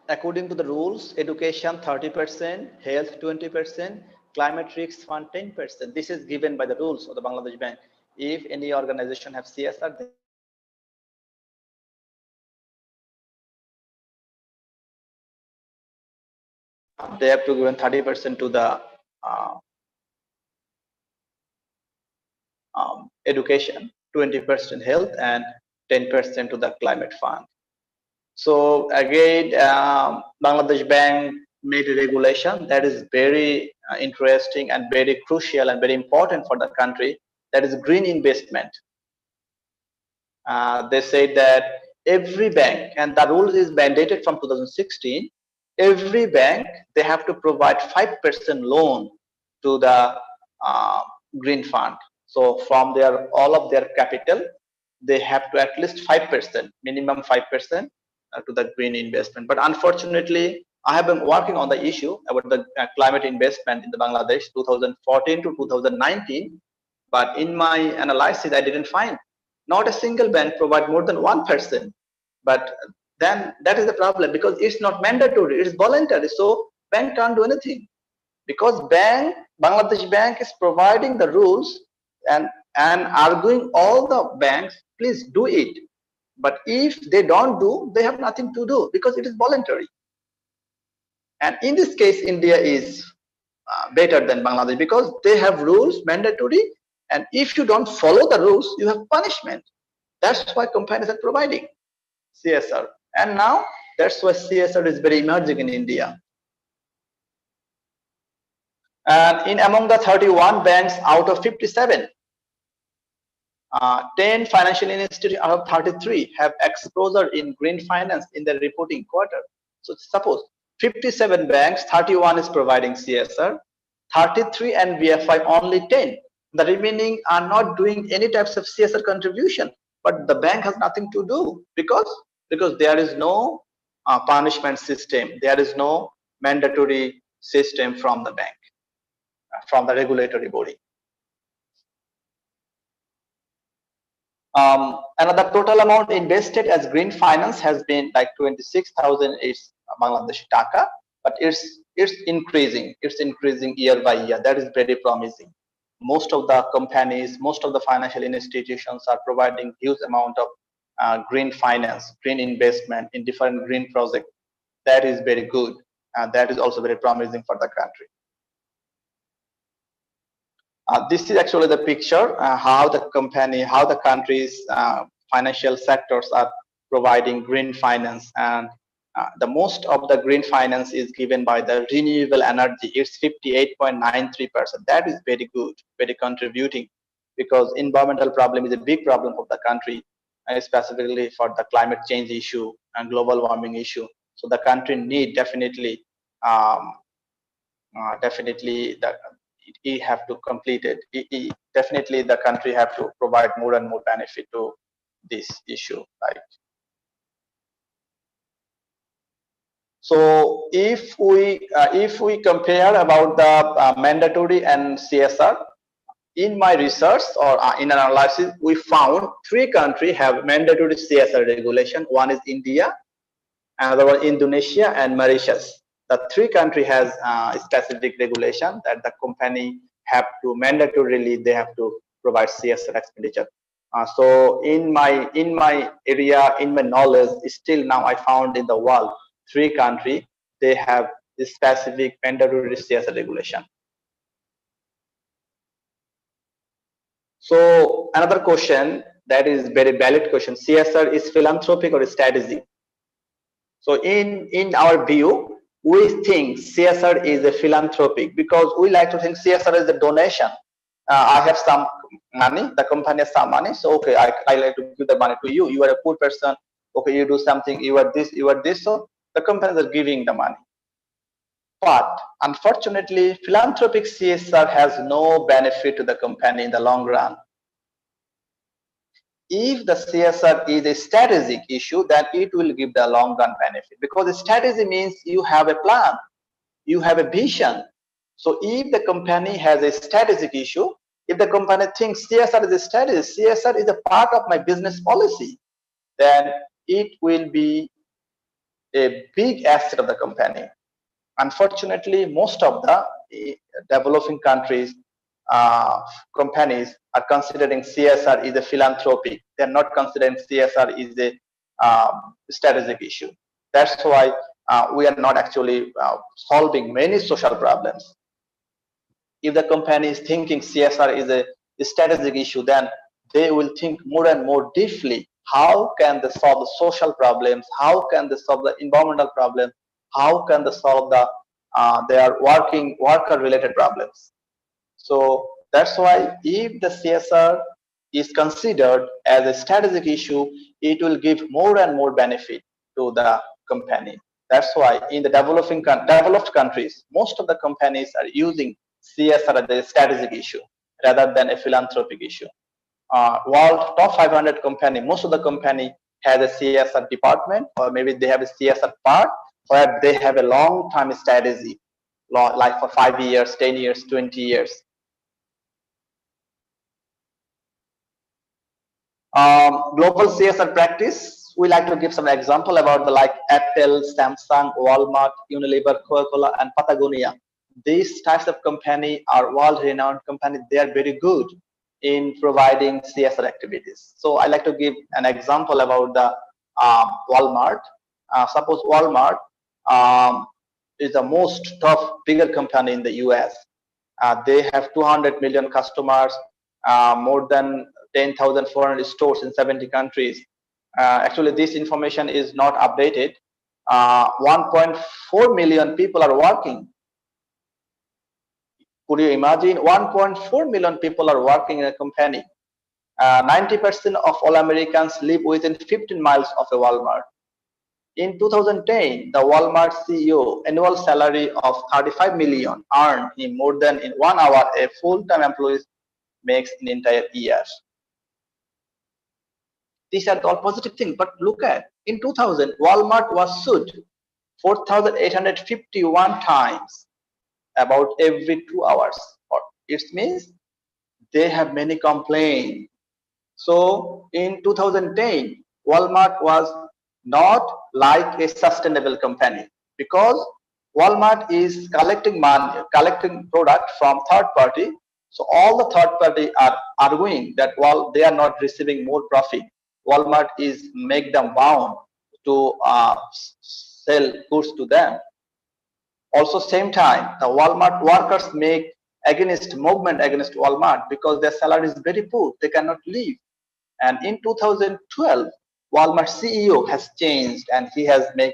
According to the rules, education 30%, health 20%, climate risk fund 10%. This is given by the rules of the Bangladesh Bank. If any organization have CSR, they have to give 30% to the education, 20% health, and 10% to the climate fund. So again, Bangladesh Bank made a regulation that is very interesting and very crucial and very important for the country. That is green investment. They said that every bank, and the rule is mandated from 2016, every bank, they have to provide 5% loan to the green fund. So from their all of their capital, they have to at least 5%, minimum 5% to the green investment. But unfortunately, I have been working on the issue about the climate investment in the Bangladesh 2014 to 2019. But in my analysis, I didn't find not a single bank provide more than 1%. But then that is the problem, because it's not mandatory, it's voluntary. So bank can't do anything, because Bangladesh Bank is providing the rules and arguing all the banks, please do it. But if they don't do, they have nothing to do because it is voluntary. And in this case, India is better than Bangladesh because they have rules mandatory, and if you don't follow the rules, you have punishment. That's why companies are providing CSR, and now that's why CSR is very emerging in India. And in among the 31 banks out of 57, 10 financial institutions out of 33 have exposure in green finance in their reporting quarter. So suppose 57 banks, 31 is providing CSR, 33 and BFI only 10. The remaining are not doing any types of CSR contribution, but the bank has nothing to do because there is no punishment system, there is no mandatory system from the bank, from the regulatory body. And the total amount invested as green finance has been like 26,000 Bangladeshi taka, but it's increasing year by year. That is very promising. Most of the companies, most of the financial institutions are providing huge amount of green finance, green investment in different green projects. That is very good, and that is also very promising for the country. This is actually the picture how the company, how the country's financial sectors are providing green finance, and the most of the green finance is given by the renewable energy. It's 58.93%. That is very good, very contributing, because environmental problem is a big problem for the country, specifically for the climate change issue and global warming issue. So the country need definitely um, definitely that it have to complete it. Definitely the country have to provide more and more benefit to this issue. Like, so if we compare about the mandatory and CSR, in my research or in an analysis, we found three countries have mandatory CSR regulation. One is India, another one Indonesia, and Mauritius. The three country has specific regulation that the company have to mandatorily they have to provide CSR expenditure. So in my area, in my knowledge, still now I found in the world three country they have this specific mandatory CSR regulation. So another question that is very valid question: CSR is philanthropic or strategic? So in our view, we think CSR is a philanthropic because we like to think CSR is a donation. I have some money, the company has some money, so okay, I like to give the money to you. You are a poor person, okay, you do something, you are this, so the companies are giving the money. But unfortunately, philanthropic CSR has no benefit to the company in the long run. If the CSR is a strategic issue, then it will give the long run benefit, because strategy means you have a plan, you have a vision. So if the company has a strategic issue, if the company thinks CSR is a strategy, CSR is a part of my business policy, then it will be a big asset of the company. Unfortunately, most of the developing countries companies are considering CSR is a philanthropic. They are not considering CSR is a strategic issue. That's why we are not actually solving many social problems. If the company is thinking CSR is a strategic issue, then they will think more and more deeply. How can they solve the social problems? How can they solve the environmental problems? How can they solve the their worker related problems? So that's why if the CSR is considered as a strategic issue, it will give more and more benefit to the company. That's why in the developed countries, most of the companies are using CSR as a strategic issue rather than a philanthropic issue. World top 500 company, most of the company has a CSR department, or maybe they have a CSR part where they have a long-term strategy, like for 5 years, 10 years, 20 years. Global CSR practice, we like to give some example about the like Apple, Samsung, Walmart, Unilever, Coca-Cola, and Patagonia. These types of company are world-renowned company. They are very good in providing CSR activities. So I like to give an example about the Walmart. Suppose Walmart is the most top bigger company in the US. They have 200 million customers, more than 10,400 stores in 70 countries. Actually, this information is not updated. 1.4 million people are working. Could you imagine? 1.4 million people are working in a company. 90% of all Americans live within 15 miles of a Walmart. In 2010, the Walmart CEO annual salary of 35 million earned him more than in 1 hour a full-time employee makes in entire year. These are all positive things, but look at in 2000, Walmart was sued 4,851 times, about every 2 hours. It means they have many complaints. So in 2010, Walmart was not like a sustainable company, because Walmart is collecting money, collecting product from third party. So all the third party are arguing that while they are not receiving more profit, Walmart is make them bound to sell goods to them. Also, same time, the Walmart workers make against movement against Walmart because their salary is very poor. They cannot live. And in 2012, Walmart CEO has changed and he has made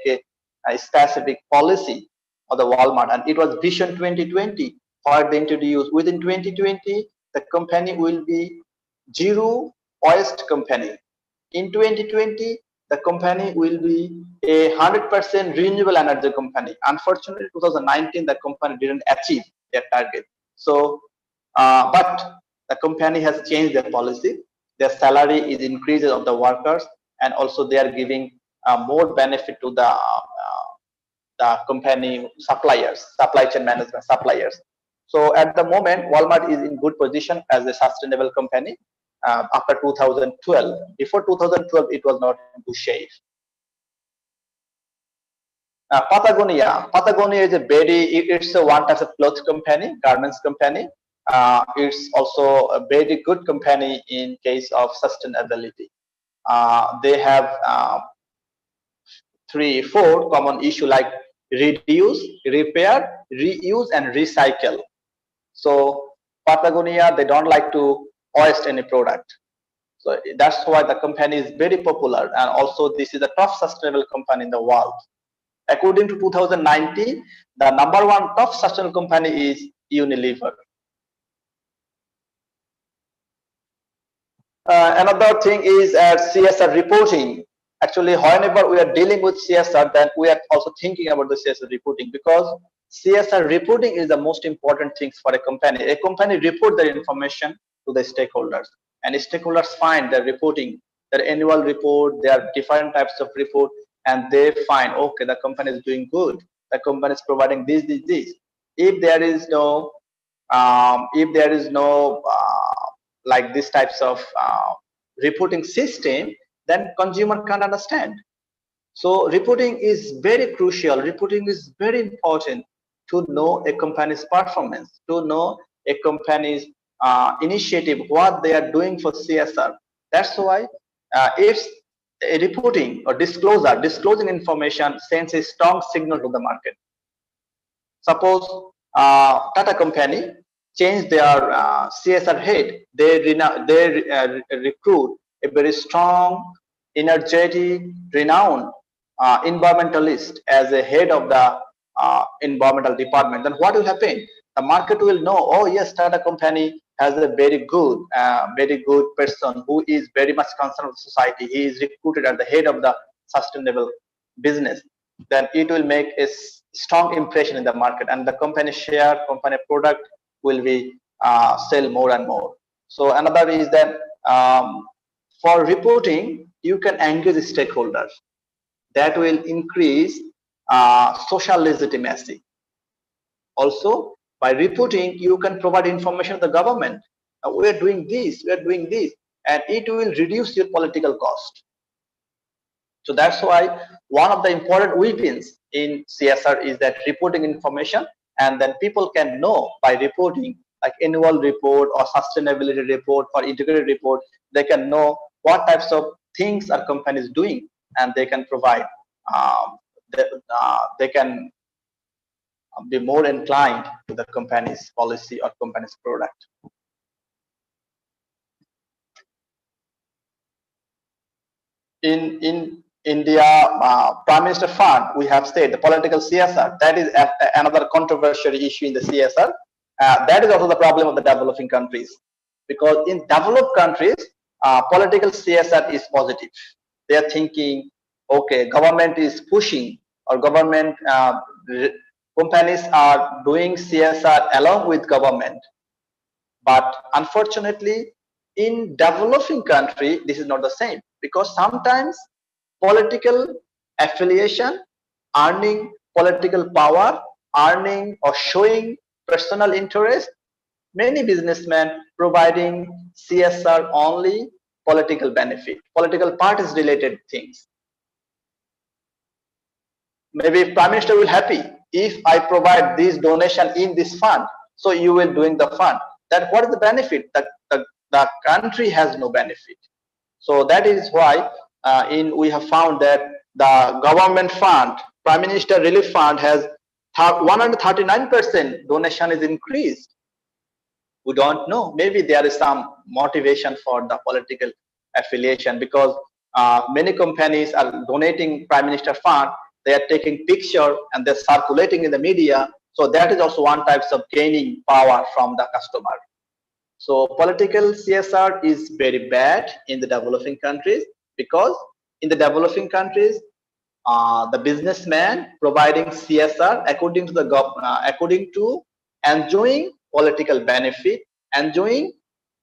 a specific policy for the Walmart, and it was Vision 2020 where they introduced within 2020 the company will be zero waste company. In 2020, the company will be a 100% renewable energy company. Unfortunately, 2019 the company didn't achieve their target. So, but the company has changed their policy. Their salary is increases of the workers, and also they are giving more benefit to the company suppliers, supply chain management suppliers. So at the moment, Walmart is in good position as a sustainable company. After 2012, before 2012, it was not in good shape. Patagonia is a it's a one type of clothes company, garments company. It's also a very good company in case of sustainability. They have 4 common issue like reduce, repair, reuse, and recycle. So Patagonia, they don't like to waste any product. So that's why the company is very popular, and also this is the top sustainable company in the world. According to 2019, the number 1 top sustainable company is Unilever. Another thing is CSR reporting. Actually, whenever we are dealing with CSR, then we are also thinking about the CSR reporting, because CSR reporting is the most important things for a company. A company report their information to the stakeholders, and stakeholders find their reporting, their annual report, their different types of report, and they find, okay, the company is doing good. The company is providing this. If there is no, like this types of reporting system, then consumer can't understand. So reporting is very crucial. Reporting is very important to know a company's performance, to know a company's initiative, what they are doing for CSR. That's why if a reporting or disclosing information sends a strong signal to the market. Suppose Tata company change their CSR head, they recruit a very strong, energetic, renowned environmentalist as a head of the environmental department. Then what will happen? The market will know, oh yes, Tata company has a very good person who is very much concerned with society. He is recruited as the head of the sustainable business. Then it will make a strong impression in the market, and the company share, company product will be sell more and more. So another is that for reporting, you can engage stakeholders. That will increase social legitimacy. Also, by reporting, you can provide information to the government. We are doing this, and it will reduce your political cost. So that's why one of the important weapons in CSR is that reporting information, and then people can know by reporting, like annual report or sustainability report or integrated report, they can know what types of things are companies doing, and they can provide, they can be more inclined to the company's policy or company's product. In India, Prime Minister Fund, we have said the political CSR, that is another controversial issue in the CSR. That is also the problem of the developing countries, because in developed countries, political CSR is positive. They are thinking, okay, government is pushing, or government companies are doing CSR along with government. But unfortunately, in developing country, this is not the same, because sometimes political affiliation, earning political power, earning or showing personal interest, many businessmen providing CSR only political benefit, political parties related things. Maybe Prime Minister will happy if I provide this donation in this fund, so you will doing the fund. That what is the benefit? The country has no benefit. So that is why we have found that the government fund, Prime Minister Relief Fund, has 139% donation is increased. We don't know. Maybe there is some motivation for the political affiliation, because many companies are donating prime minister fund. They are taking picture and they're circulating in the media. So that is also one type of gaining power from the customer. So political CSR is very bad in the developing countries, because in the developing countries, the businessman providing CSR according to the according to enjoying political benefit, enjoying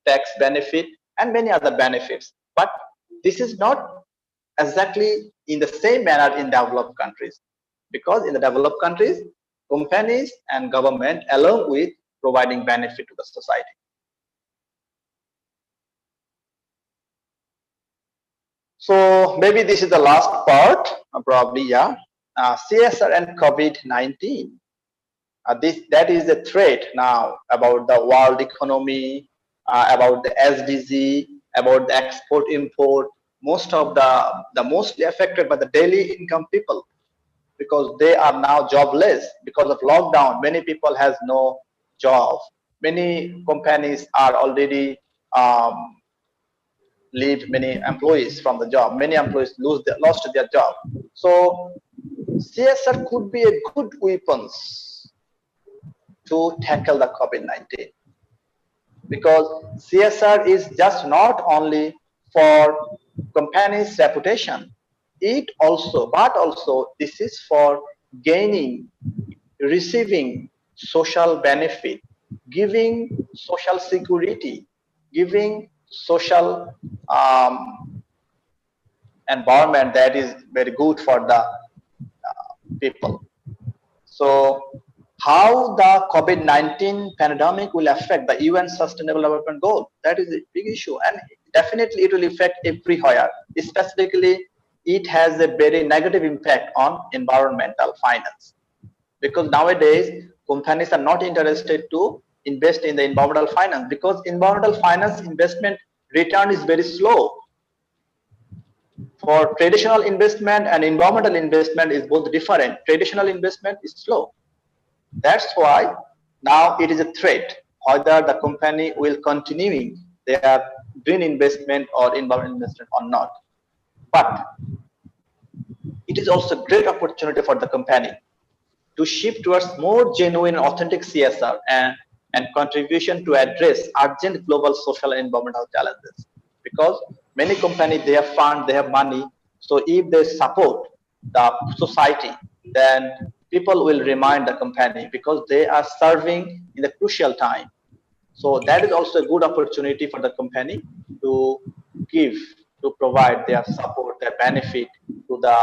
tax benefit, and many other benefits. But this is not exactly in the same manner in developed countries, because in the developed countries, companies and government along with providing benefit to the society. So maybe this is the last part, probably, yeah. CSR and COVID-19. That is a threat now about the world economy, about the SDG, about the export import. Most of the mostly affected by the daily income people, because they are now jobless because of lockdown. Many people has no job. Many companies are already leave many employees from the job. Many employees lost their job. So CSR could be a good weapons to tackle the COVID-19, because CSR is just not only for companies' reputation. But also this is for gaining, receiving social benefit, giving social security, giving social environment that is very good for the people. So how the COVID-19 pandemic will affect the UN Sustainable Development Goal, that is a big issue, and definitely it will affect everywhere. Specifically, it has a very negative impact on environmental finance, because nowadays companies are not interested to invest in the environmental finance, because environmental finance investment return is very slow. For traditional investment and environmental investment is both different. Traditional investment is slow. That's why now it is a threat whether the company will continuing their green investment or environmental investment or not. But it is also a great opportunity for the company to shift towards more genuine, authentic CSR and contribution to address urgent global social and environmental challenges. Because many companies, they have fund, they have money. So if they support the society, then people will remind the company, because they are serving in a crucial time. So that is also a good opportunity for the company to give, to provide their support, their benefit to the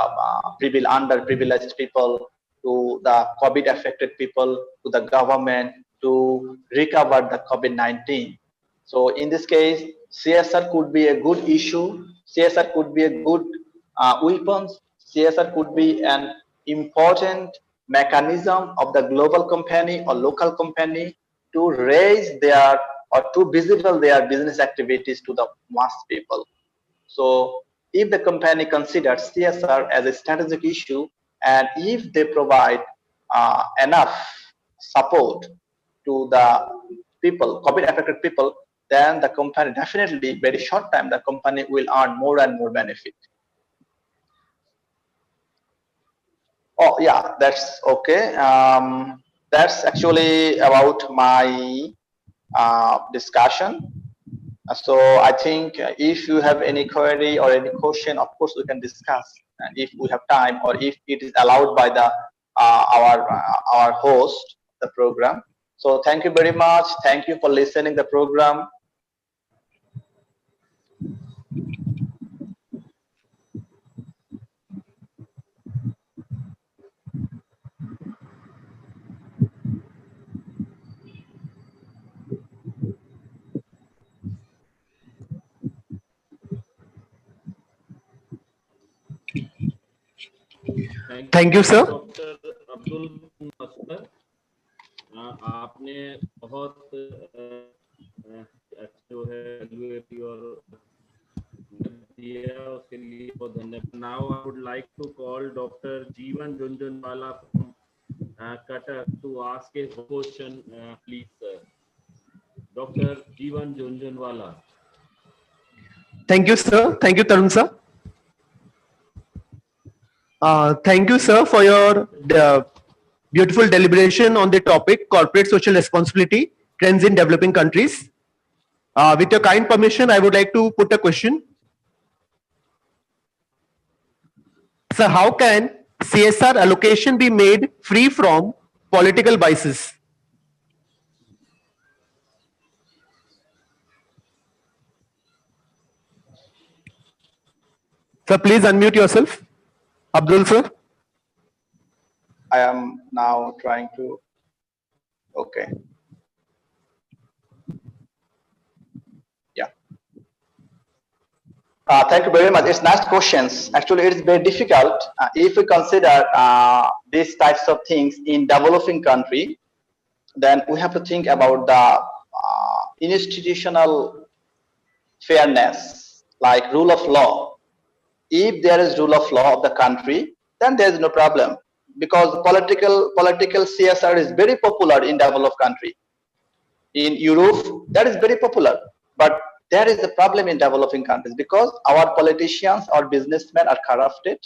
underprivileged people, to the COVID affected people, to the government, to recover the COVID-19. So in this case, CSR could be a good issue. CSR could be a good weapon. CSR could be an important mechanism of the global company or local company to raise their or to visible their business activities to the mass people. So if the company considers CSR as a strategic issue, and if they provide enough support to the people, COVID affected people, then the company definitely very short time the company will earn more and more benefit. Oh yeah, that's okay. That's actually about my discussion. So I think if you have any query or any question, of course we can discuss, and if we have time or if it is allowed by the our host the program. So thank you very much. Thank you for listening the program. Thank you sir. Doctor Abdul sir, आपने बहुत जो है और दिया, उसके लिए बहुत धन्यवाद। Now I would like to call doctor Jeevan Jhunjhunwala from Cuttack to ask a question, please sir. Dr. Jeevan Junjunwala. Thank you, sir. Thank you, Tarun sir. Thank you, sir, for your beautiful deliberation on the topic corporate social responsibility trends in developing countries. With your kind permission, I would like to put a question. Sir, how can CSR allocation be made free from political biases? Sir, please unmute yourself. Abdul sir. I am now trying to, okay. Yeah. Thank you very much. It's nice questions. Actually, it's very difficult if we consider these types of things in developing country. Then we have to think about the institutional fairness, like rule of law. If there is rule of law of the country, then there is no problem, because political CSR is very popular in developed country. In Europe, that is very popular, but there is a problem in developing countries because our politicians or businessmen are corrupted.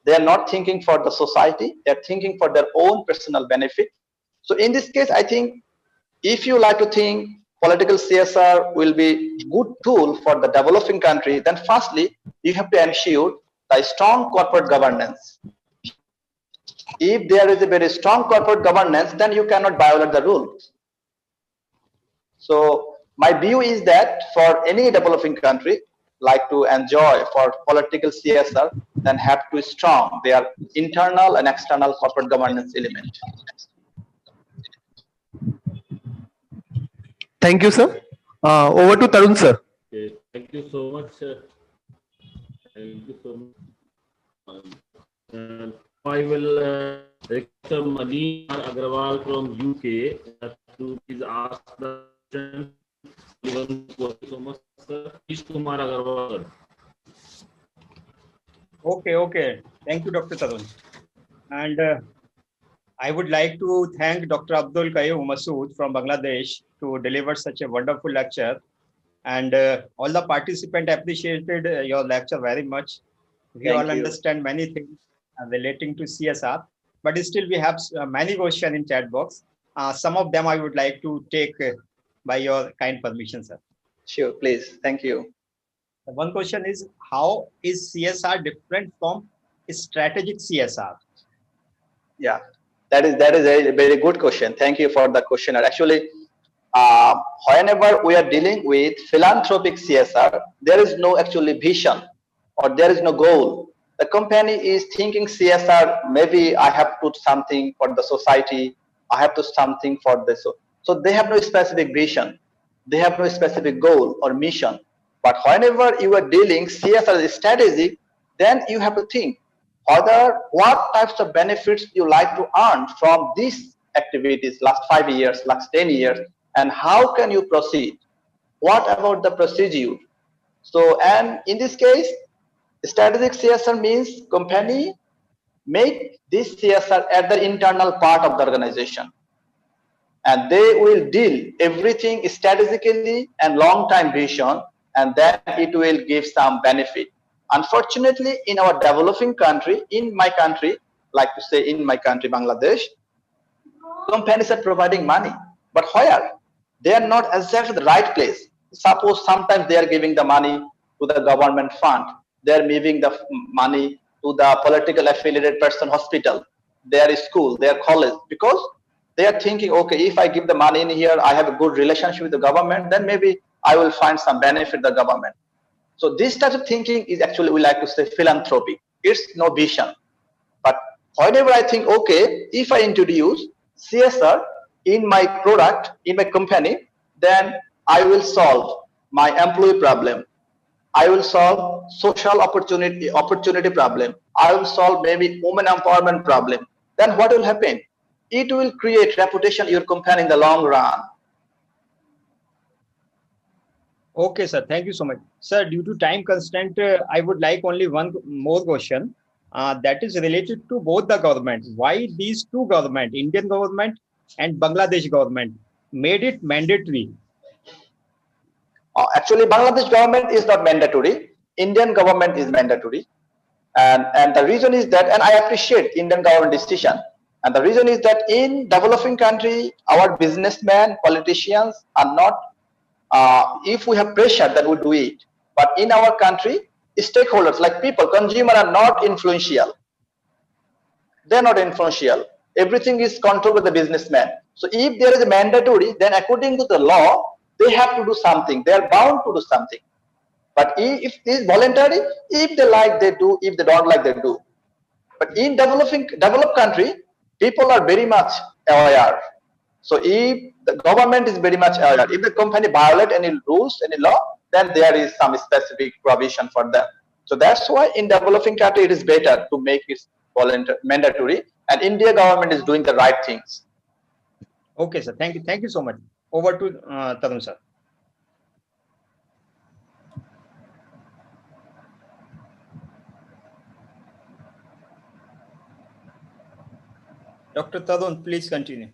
They are not thinking for the society; they are thinking for their own personal benefit. So in this case, I think if you like to think political CSR will be good tool for the developing country, then firstly you have to ensure the strong corporate governance. If there is a very strong corporate governance, then you cannot violate the rules. So my view is that for any developing country like to enjoy for political CSR, then have to strong their internal and external corporate governance element. Thank you, sir. Over to Tarun sir. Okay, thank you so much, sir. Thank you so much. And I will request Manish Agrawal from UK to please ask the question. Thank you so much, sir. Manish Kumar Agrawal. Okay. Thank you, Dr. Tarun. And I would like to thank Dr. Abdul Qayyum Masood from Bangladesh to deliver such a wonderful lecture. And all the participants appreciated your lecture very much. We all understand many things relating to CSR, but still we have many questions in chat box. Some of them I would like to take by your kind permission, sir. Sure, please. Thank you. One question is, how is CSR different from strategic CSR? Yeah, that is a very good question. Thank you for the question. Actually, whenever we are dealing with philanthropic CSR, there is no actually vision or there is no goal. The company is thinking CSR, maybe I have put something for the society, I have to something for this. So they have no specific vision, they have no specific goal or mission. But whenever you are dealing CSR strategy, then you have to think what types of benefits you like to earn from these activities last 5 years, last 10 years, and how can you proceed? What about the procedure? So, and in this case, strategic CSR means company make this CSR at the internal part of the organization, and they will deal everything strategically and long time vision, and then it will give some benefit. Unfortunately, in our developing country, in my country, like to say in my country, Bangladesh, companies are providing money, but where? They are not exactly the right place. Suppose sometimes they are giving the money to the government fund, they are giving the money to the political affiliated person hospital, their school, their college, because they are thinking, okay, if I give the money in here, I have a good relationship with the government, then maybe I will find some benefit the government. So this type of thinking is actually, we like to say, philanthropic. It's no vision. But whenever I think, okay, if I introduce CSR in my product, in my company, then I will solve my employee problem. I will solve social opportunity problem. I will solve maybe women empowerment problem. Then what will happen? It will create reputation in your company in the long run. Okay, sir. Thank you so much. Sir, due to time constraint, I would like only one more question that is related to both the governments. Why these two governments, Indian government and Bangladesh government, made it mandatory Actually, Bangladesh government is not mandatory. Indian government is mandatory. And the reason is that, and I appreciate Indian government decision. And the reason is that in developing country, our businessmen, politicians are not, if we have pressure, then we do it. But in our country, stakeholders like people, consumer are not influential. They're not influential. Everything is controlled by the businessman. So if there is a mandatory, then according to the law, they have to do something. They are bound to do something. But if it is voluntary, if they like, they do. If they don't like, they do. But in developed country, people are very much aware. So if the government is very much aware, if the company violate any rules, any law, then there is some specific provision for them. So that's why in developing country it is better to make it voluntary, mandatory, and India government is doing the right things. Okay, sir. Thank you. Thank you so much. Over to Tarun, sir. Dr. Tarun, please continue.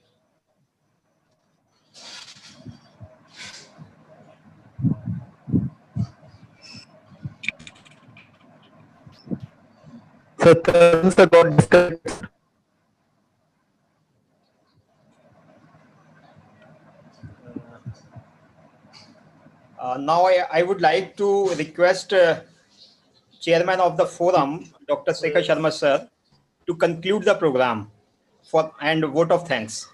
So Tarun sir got disconnected. Now I would like to request Chairman of the forum, Dr. Shekhar Sharma sir, to conclude the program for and vote of thanks.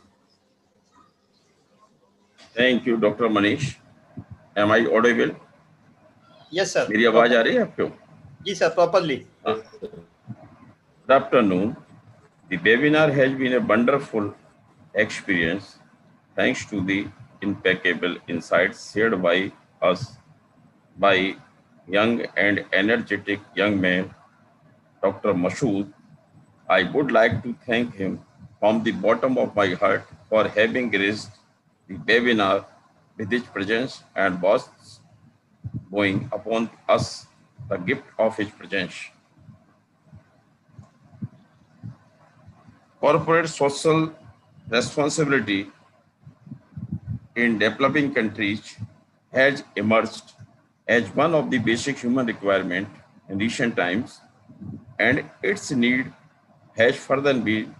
Thank you, Dr. Manish. Am I audible? Yes, sir. मेरी आवाज आ रही है आपको? जी sir, properly. Good afternoon. The webinar has been a wonderful experience thanks to the impeccable insights shared by us by young and energetic young man, Dr. Mashood. I would like to thank him from the bottom of my heart for having graced the webinar with his presence and was bestowing upon us the gift of his presence. Corporate social responsibility in developing countries has emerged as one of the basic human requirements in recent times, and its need has further been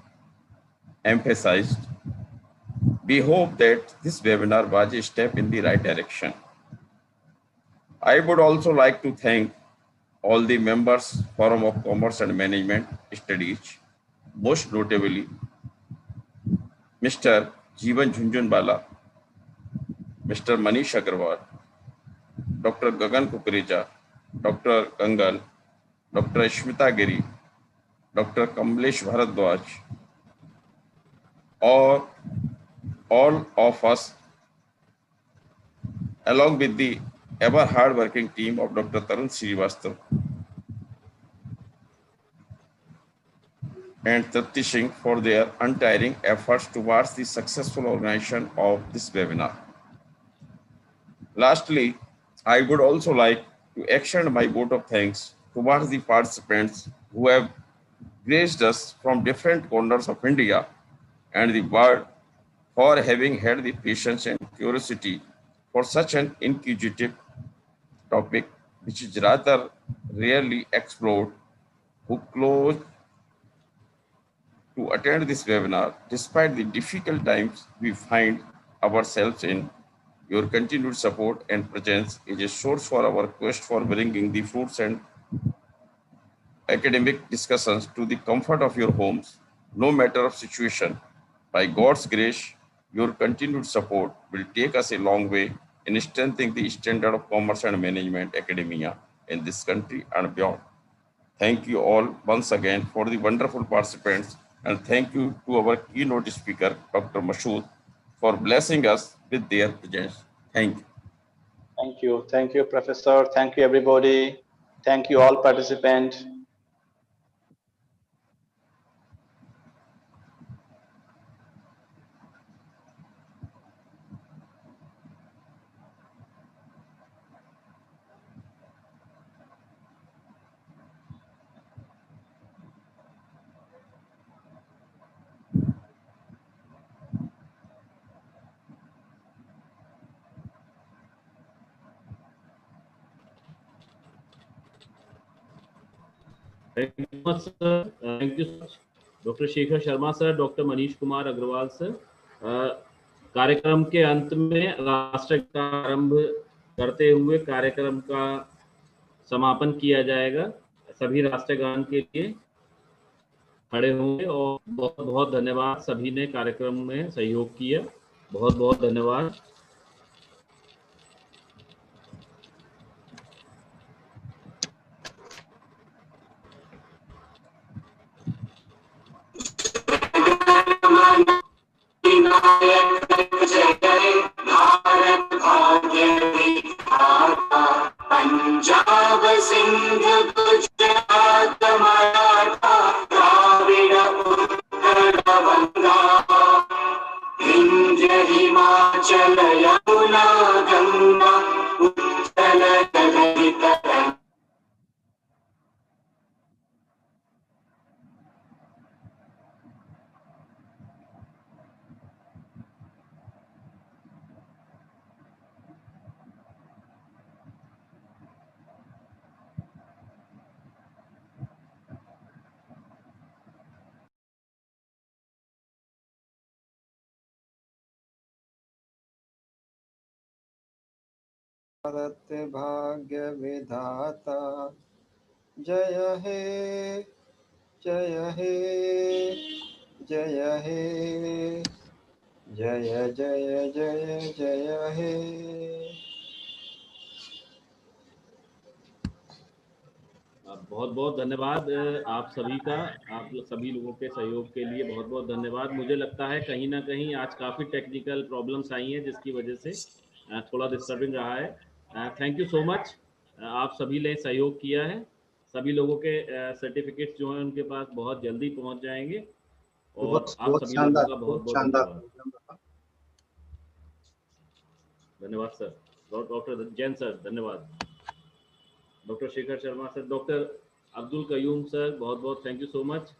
emphasized. We hope that this webinar was a step in the right direction. I would also like to thank all the members Forum of Commerce and Management Studies, most notably Mr. Jeevan Jhunjhunwala, Mr. Manish Agarwal, Dr. Gagan Kukureja, Dr. Kangal, Dr. Shmita Giri, Dr. Kamlesh Bharadwaj, or all of us, along with the ever hard-working team of Dr. Tarun Srivastav and Tripti Singh for their untiring efforts towards the successful organization of this webinar. Lastly, I would also like to extend my vote of thanks towards the participants who have graced us from different corners of India and the world for having had the patience and curiosity for such an inquisitive topic, which is rather rarely explored, who close to attend this webinar despite the difficult times we find ourselves in. Your continued support and presence is a source for our quest for bringing the fruits and academic discussions to the comfort of your homes, no matter of situation. By God's grace, your continued support will take us a long way in strengthening the standard of commerce and management academia in this country and beyond. Thank you all once again for the wonderful participants, and thank you to our keynote speaker, Dr. Mashood, for blessing us with their presence. Thank you. Thank you. Thank you, Professor. Thank you, everybody. Thank you, all participants. Thank you so much, sir. Thank you so much, Dr. Shekhar Sharma sir, Dr. Manish Kumar Agrawal sir. कार्यक्रम के अंत में राष्ट्र का आरंभ करते हुए कार्यक्रम का समापन किया जाएगा। सभी राष्ट्रगान के लिए खड़े होंगे और बहुत बहुत धन्यवाद, सभी ने कार्यक्रम में सहयोग किया, बहुत बहुत धन्यवाद। पंजाब सिंध गुजरात मराठा द्राविड़ उत्कल बंगा विंध्य हिमाचल यमुना गंगा उत्कल गंगा तरंगा। भारत भाग्य विधाता जय हे जय हे जय हे जय जय जय जय हे। बहुत बहुत धन्यवाद आप सभी का, आप सभी लोगों के सहयोग के लिए बहुत बहुत धन्यवाद। मुझे लगता है कहीं ना कहीं आज काफ़ी टेक्निकल प्रॉब्लम्स आई हैं जिसकी वजह से थोड़ा डिस्टर्बिंग रहा है। थैंक यू सो मच, आप सभी ने सहयोग किया है। सभी लोगों के सर्टिफिकेट्स जो हैं उनके पास बहुत जल्दी पहुंच जाएंगे और आप सभी लोगों का बहुत बहुत धन्यवाद। धन्यवाद सर, डॉक्टर जैन सर धन्यवाद, doctor Shekhar Sharma sir, doctor Abdul Qayyum sir बहुत बहुत थैंक यू सो मच।